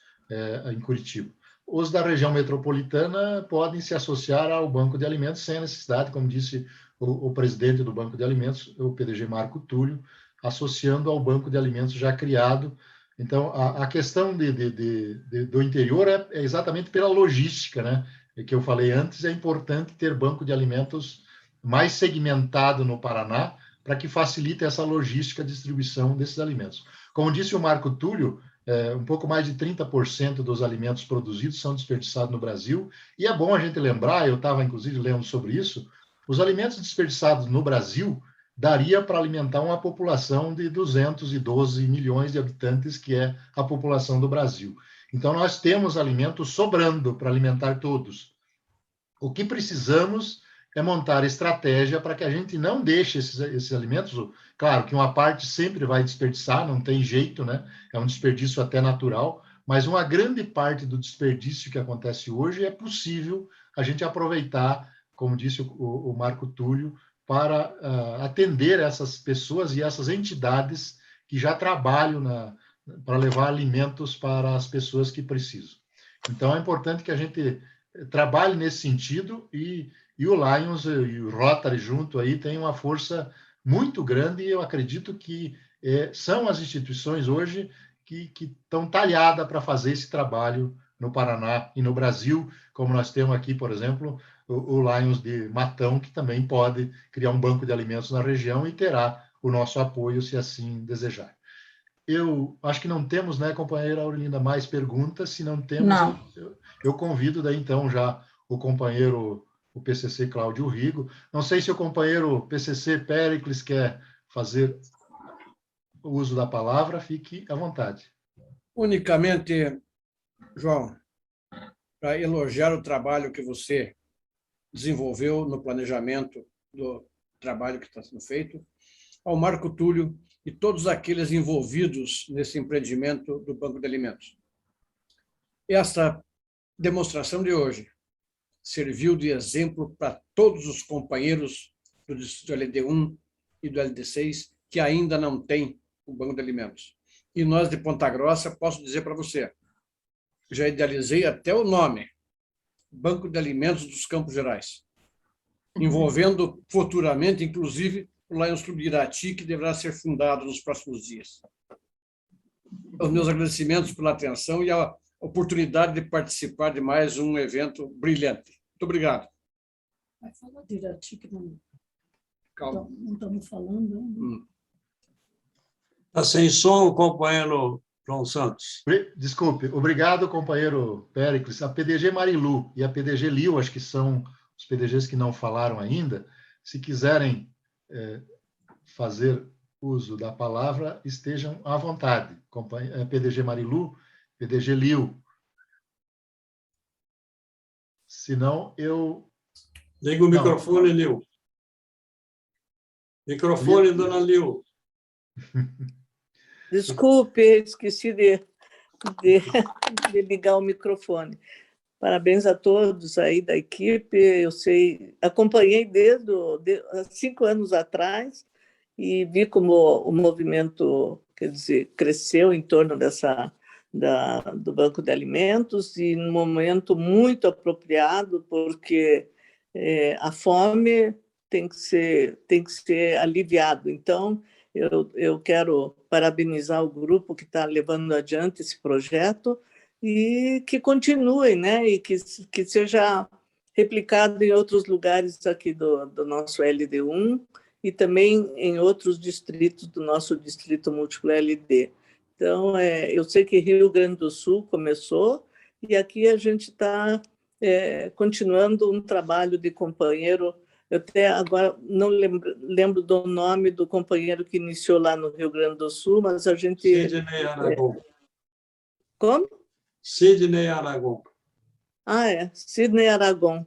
em Curitiba. Os da região metropolitana podem se associar ao Banco de Alimentos sem necessidade, como disse o presidente do Banco de Alimentos, o PDG Marco Túlio, associando ao Banco de Alimentos já criado. Então, a questão do interior é exatamente pela logística, né? Que eu falei antes, é importante ter banco de alimentos mais segmentado no Paraná, para que facilite essa logística de distribuição desses alimentos. Como disse o Marco Túlio, um pouco mais de 30% dos alimentos produzidos são desperdiçados no Brasil, e é bom a gente lembrar, eu estava inclusive lendo sobre isso, os alimentos desperdiçados no Brasil daria para alimentar uma população de 212 milhões de habitantes, que é a população do Brasil. Então, nós temos alimentos sobrando para alimentar todos. O que precisamos é montar estratégia para que a gente não deixe esses alimentos. Claro que uma parte sempre vai desperdiçar, não tem jeito, né? É um desperdício até natural, mas uma grande parte do desperdício que acontece hoje é possível a gente aproveitar, como disse o Marco Túlio, para atender essas pessoas e essas entidades que já trabalham para levar alimentos para as pessoas que precisam. Então, é importante que a gente trabalhe nesse sentido e o Lions e o Rotary junto aí tem uma força muito grande, e eu acredito que são as instituições hoje que estão talhadas para fazer esse trabalho no Paraná e no Brasil, como nós temos aqui, por exemplo, o Lions de Matão, que também pode criar um banco de alimentos na região e terá o nosso apoio, se assim desejar. Eu acho que não temos, né, companheira Aurelinda, mais perguntas. Se não temos, eu convido daí, então, já o companheiro, o PCC Cláudio Rigo. Não sei se o companheiro PCC Péricles quer fazer o uso da palavra, fique à vontade. Unicamente, João, para elogiar o trabalho que você desenvolveu no planejamento do trabalho que está sendo feito, ao Marco Túlio e todos aqueles envolvidos nesse empreendimento do Banco de Alimentos. Esta demonstração de hoje serviu de exemplo para todos os companheiros do Distrito LD1 e do LD6 que ainda não têm o Banco de Alimentos. E nós, de Ponta Grossa, posso dizer para você, já idealizei até o nome, Banco de Alimentos dos Campos Gerais, envolvendo futuramente, inclusive, o Lions Clube de Irati, que deverá ser fundado nos próximos dias. Os meus agradecimentos pela atenção e a oportunidade de participar de mais um evento brilhante. Muito obrigado. Vai falar de Irati, que não estamos falando. Está sem som o companheiro João Santos. Desculpe. Obrigado, companheiro Péricles. A PDG Marilu e a PDG Liu, acho que são os PDGs que não falaram ainda. Se quiserem fazer uso da palavra, estejam à vontade. PDG Marilu, PDG Liu. Se não, eu... Liga o microfone, Liu. Microfone, Liu. Dona Liu. Desculpe, esqueci de ligar o microfone. Parabéns a todos aí da equipe. Eu acompanhei desde há 5 anos atrás e vi como o movimento, quer dizer, cresceu em torno do Banco de Alimentos, e num momento muito apropriado, porque a fome tem que ser aliviado. Então, eu quero parabenizar o grupo que está levando adiante esse projeto e que continue, né? E que seja replicado em outros lugares aqui do nosso LD1 e também em outros distritos do nosso Distrito Múltiplo LD. Então, eu sei que Rio Grande do Sul começou, e aqui a gente está continuando um trabalho de companheiro. Eu até agora não lembro do nome do companheiro que iniciou lá no Rio Grande do Sul, mas a gente... Sidney Aragon. Como? Sidney Aragon. Sidney Aragon.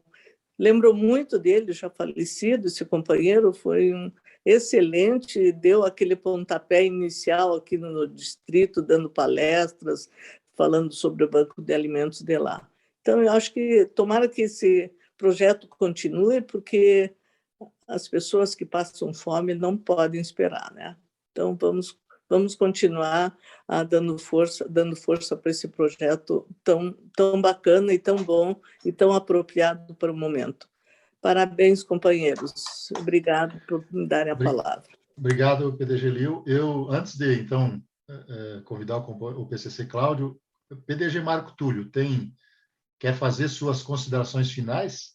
lembro muito dele, já falecido, esse companheiro foi um excelente, deu aquele pontapé inicial aqui no distrito, dando palestras, falando sobre o banco de alimentos de lá. Então, eu acho que tomara que esse projeto continue, porque as pessoas que passam fome não podem esperar, né? Então, vamos continuar dando força para esse projeto tão bacana e tão bom e tão apropriado para o momento. Parabéns, companheiros. Obrigado por me darem a palavra. Obrigado, PDG Liu. Eu, antes de, então, convidar o PCC Cláudio, PDG Marco Túlio, quer fazer suas considerações finais?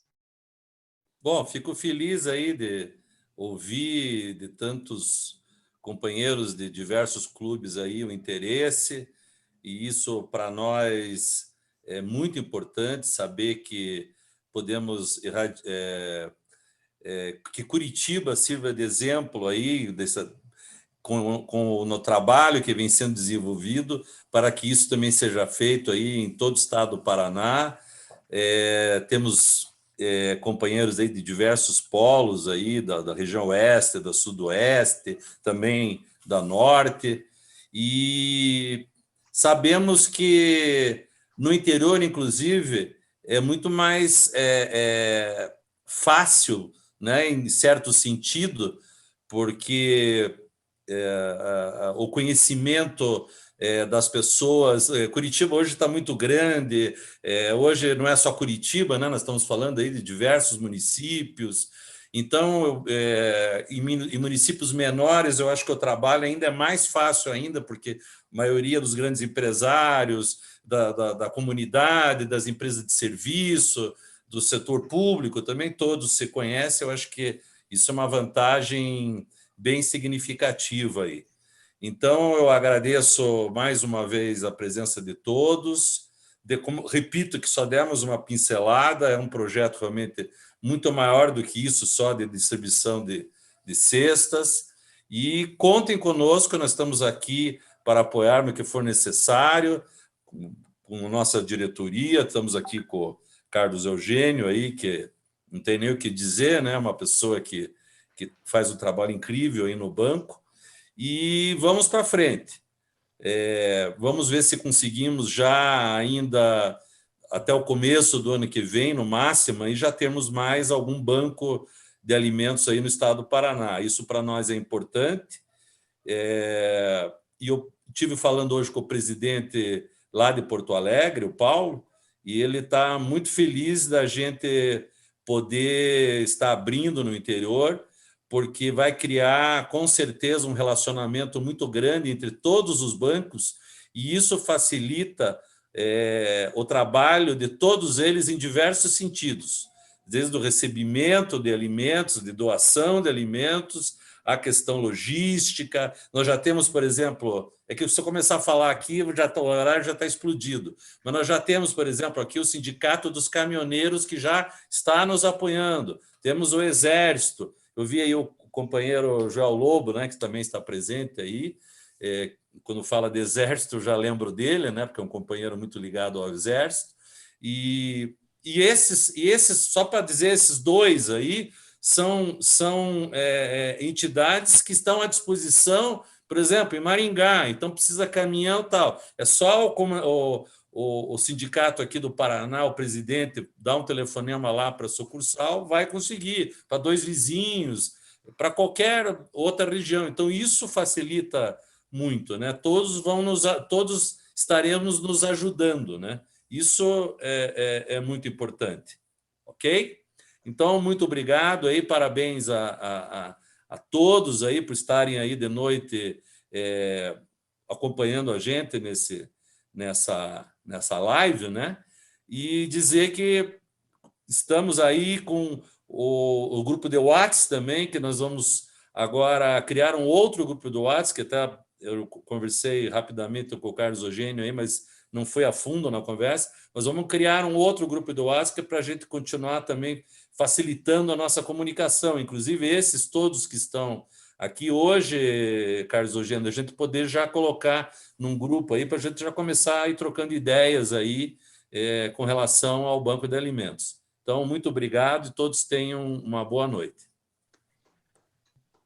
Bom, fico feliz aí de ouvir de tantos companheiros de diversos clubes aí o interesse, e isso para nós é muito importante, saber que podemos que Curitiba sirva de exemplo aí no trabalho que vem sendo desenvolvido, para que isso também seja feito aí em todo o estado do Paraná. Temos companheiros aí de diversos polos aí, da região oeste, da sudoeste, também da norte, e sabemos que no interior, inclusive, é muito mais fácil, né, em certo sentido, porque o conhecimento das pessoas. Curitiba hoje está muito grande, hoje não é só Curitiba, né? Nós estamos falando aí de diversos municípios. Então, em municípios menores, eu acho que o trabalho ainda é mais fácil ainda, porque a maioria dos grandes empresários, da comunidade, das empresas de serviço, do setor público, também todos se conhecem. Eu acho que isso é uma vantagem bem significativa aí. Então, eu agradeço mais uma vez a presença de todos. Repito que só demos uma pincelada, é um projeto realmente muito maior do que isso, só de distribuição de cestas. E contem conosco, nós estamos aqui para apoiar no que for necessário, com nossa diretoria, estamos aqui com o Carlos Eugênio, aí, que não tem nem o que dizer, né? Uma pessoa que faz um trabalho incrível aí no banco. E vamos para frente. Vamos ver se conseguimos já ainda até o começo do ano que vem, no máximo, e já termos mais algum banco de alimentos aí no estado do Paraná. Isso para nós é importante. E eu estive falando hoje com o presidente lá de Porto Alegre, o Paulo, e ele está muito feliz da gente poder estar abrindo no interior, porque vai criar, com certeza, um relacionamento muito grande entre todos os bancos, e isso facilita o trabalho de todos eles em diversos sentidos, desde o recebimento de alimentos, de doação de alimentos, a questão logística. Nós já temos, por exemplo, que se eu começar a falar aqui, o horário já está explodido, mas nós já temos, por exemplo, aqui o Sindicato dos Caminhoneiros, que já está nos apoiando, temos o Exército. Eu vi aí o companheiro Joel Lobo, né, que também está presente aí. Quando fala de Exército, eu já lembro dele, né, porque é um companheiro muito ligado ao Exército. E esses, só para dizer, esses dois aí são entidades que estão à disposição, por exemplo, em Maringá, então precisa caminhão e tal. É só o sindicato aqui do Paraná, o presidente, dá um telefonema lá para a sucursal, vai conseguir, para 2 vizinhos, para qualquer outra região. Então, isso facilita muito, né? Todos estaremos nos ajudando, né? Isso é muito importante, ok? Então, muito obrigado aí, parabéns a todos aí por estarem aí de noite acompanhando a gente nessa live, né? E dizer que estamos aí com o grupo de WhatsApp também, que nós vamos agora criar um outro grupo do WhatsApp, que até eu conversei rapidamente com o Carlos Eugênio aí, mas não foi a fundo na conversa. Nós vamos criar um outro grupo do WhatsApp para a gente continuar também facilitando a nossa comunicação, inclusive esses todos que estão aqui hoje, Carlos Eugênio, a gente poder já colocar num grupo aí para a gente já começar a ir trocando ideias aí com relação ao banco de alimentos. Então, muito obrigado e todos tenham uma boa noite.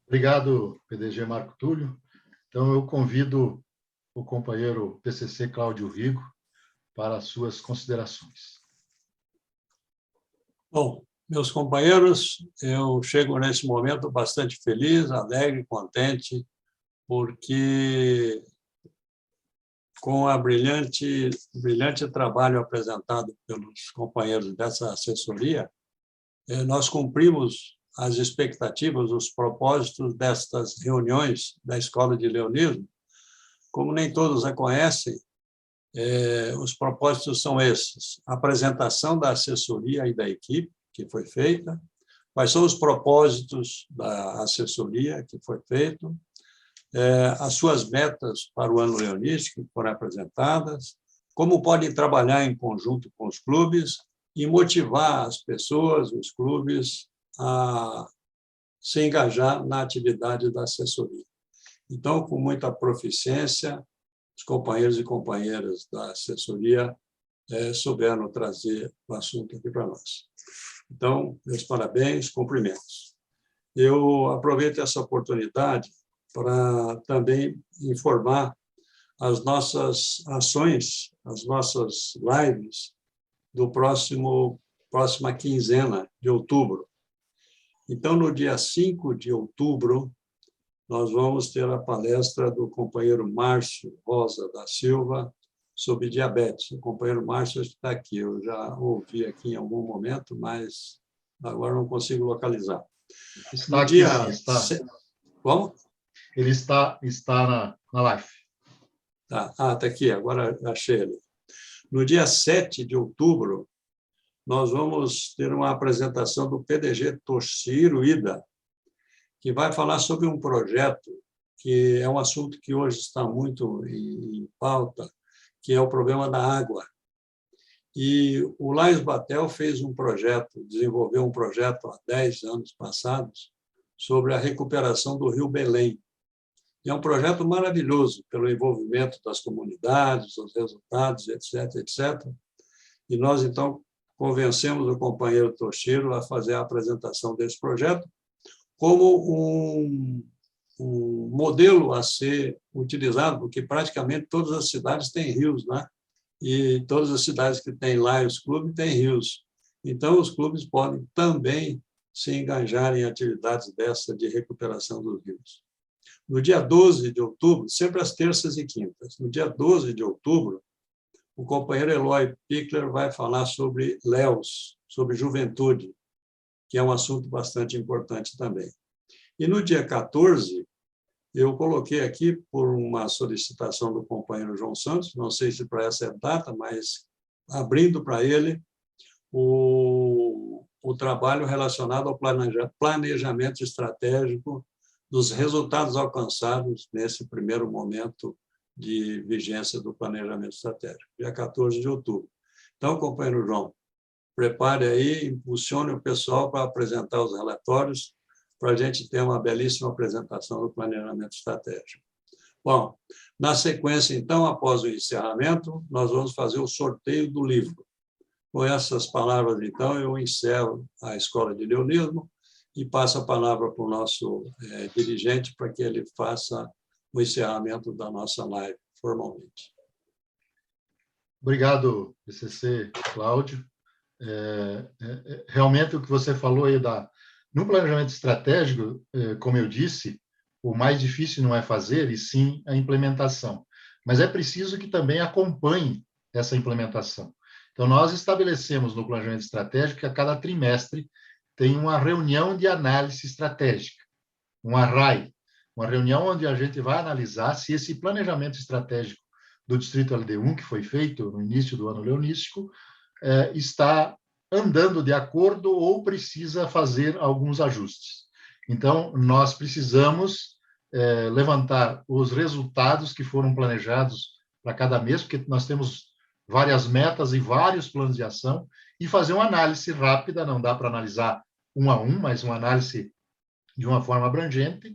Obrigado, PDG Marco Túlio. Então, eu convido o companheiro PCC Cláudio Rigo para as suas considerações. Bom, meus companheiros, eu chego nesse momento bastante feliz, alegre, contente, porque com o brilhante trabalho apresentado pelos companheiros dessa assessoria, nós cumprimos as expectativas, os propósitos destas reuniões da Escola de Leonismo. Como nem todos a conhecem, os propósitos são esses: a apresentação da assessoria e da equipe que foi feita, quais são os propósitos da assessoria que foi feito, as suas metas para o ano leonístico que foram apresentadas, como podem trabalhar em conjunto com os clubes e motivar as pessoas, os clubes, a se engajar na atividade da assessoria. Então, com muita proficiência, os companheiros e companheiras da assessoria souberam trazer o assunto aqui para nós. Então, meus parabéns, cumprimentos. Eu aproveito essa oportunidade para também informar as nossas ações, as nossas lives do próxima quinzena de outubro. Então, no dia 5 de outubro, nós vamos ter a palestra do companheiro Márcio Rosa da Silva sobre diabetes. O companheiro Márcio está aqui, eu já ouvi aqui em algum momento, mas agora não consigo localizar. Está aqui, sim, está. Como? Ele está na live. Está aqui, agora achei ele. No dia 7 de outubro, nós vamos ter uma apresentação do PDG Toshiro Ida, que vai falar sobre um projeto que é um assunto que hoje está muito em pauta, que é o problema da água. E o Laís Batel fez um projeto, desenvolveu um projeto há 10 anos passados, sobre a recuperação do Rio Belém. E é um projeto maravilhoso, pelo envolvimento das comunidades, os resultados, etc., etc. E nós, então, convencemos o companheiro Toshiro a fazer a apresentação desse projeto como um modelo a ser utilizado, porque praticamente todas as cidades têm rios, né? E todas as cidades que têm Lions Club têm rios. Então, os clubes podem também se engajar em atividades dessa de recuperação dos rios. No dia 12 de outubro, sempre às terças e quintas, no dia 12 de outubro, o companheiro Eloy Pickler vai falar sobre LEOs, sobre juventude, que é um assunto bastante importante também. E no dia 14, eu coloquei aqui, por uma solicitação do companheiro João Santos, não sei se para essa data, mas abrindo para ele o trabalho relacionado ao planejamento estratégico dos resultados alcançados nesse primeiro momento de vigência do planejamento estratégico, dia 14 de outubro. Então, companheiro João, prepare aí, impulsione o pessoal para apresentar os relatórios, para a gente ter uma belíssima apresentação do planejamento estratégico. Bom, na sequência, então, após o encerramento, nós vamos fazer o sorteio do livro. Com essas palavras, então, eu encerro a Escola de Leonismo e passo a palavra para o nosso dirigente para que ele faça o encerramento da nossa live formalmente. Obrigado, PCC Cláudio. Realmente, o que você falou aí no planejamento estratégico, como eu disse, o mais difícil não é fazer, e sim a implementação. Mas é preciso que também acompanhe essa implementação. Então, nós estabelecemos no planejamento estratégico que a cada trimestre tem uma reunião de análise estratégica, uma RAI, uma reunião onde a gente vai analisar se esse planejamento estratégico do Distrito LD1, que foi feito no início do ano leonístico, está andando de acordo ou precisa fazer alguns ajustes. Então, nós precisamos levantar os resultados que foram planejados para cada mês, porque nós temos várias metas e vários planos de ação, e fazer uma análise rápida, não dá para analisar um a um, mas uma análise de uma forma abrangente,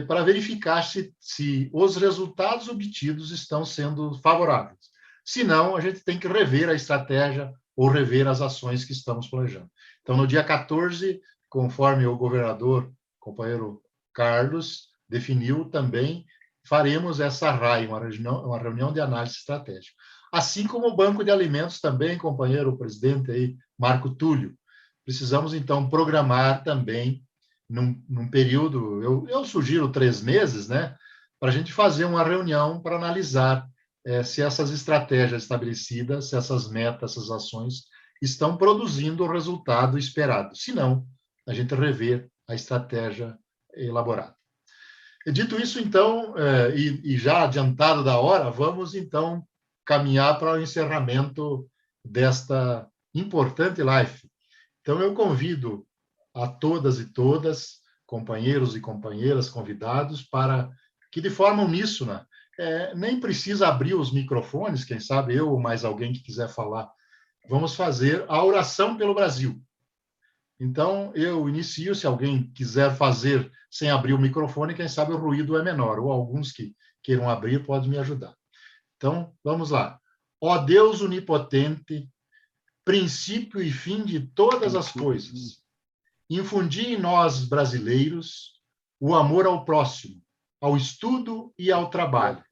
para verificar se os resultados obtidos estão sendo favoráveis. Se não, a gente tem que rever a estratégia ou rever as ações que estamos planejando. Então, no dia 14, conforme o governador, companheiro Carlos, definiu também, faremos essa RAI, uma reunião de análise estratégica. Assim como o Banco de Alimentos também, companheiro presidente aí, Marco Túlio. Precisamos, então, programar também, num período, eu sugiro 3 meses, né, para a gente fazer uma reunião para analisar se essas estratégias estabelecidas, se essas metas, essas ações estão produzindo o resultado esperado. Se não, a gente rever a estratégia elaborada. Dito isso, então, e já adiantado da hora, vamos, então, caminhar para o encerramento desta importante live. Então, eu convido a todas e todas, companheiros e companheiras convidados, para que, de forma uníssona, nem precisa abrir os microfones, quem sabe eu ou mais alguém que quiser falar, vamos fazer a oração pelo Brasil. Então, eu inicio, se alguém quiser fazer sem abrir o microfone, quem sabe o ruído é menor, ou alguns que queiram abrir podem me ajudar. Então, vamos lá. Ó Deus onipotente, princípio e fim de todas as coisas, infundi em nós, brasileiros, o amor ao próximo, ao estudo e ao trabalho,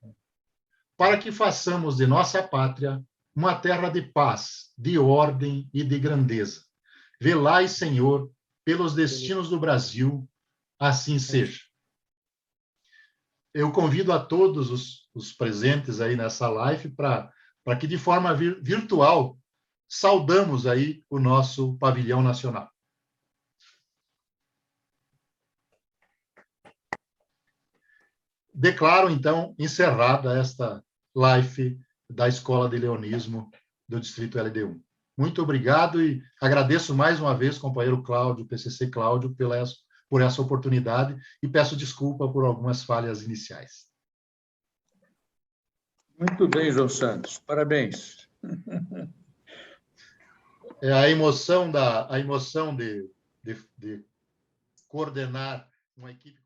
para que façamos de nossa pátria uma terra de paz, de ordem e de grandeza. Velai, Senhor, pelos destinos do Brasil, assim seja. Eu convido a todos os presentes aí nessa live para que, de forma virtual, saudamos aí o nosso pavilhão nacional. Declaro, então, encerrada esta live da Escola de Leonismo do Distrito LD1. Muito obrigado e agradeço mais uma vez, companheiro Cláudio, PCC Cláudio, por essa oportunidade e peço desculpa por algumas falhas iniciais. Muito bem, João Santos. Parabéns. A emoção de coordenar uma equipe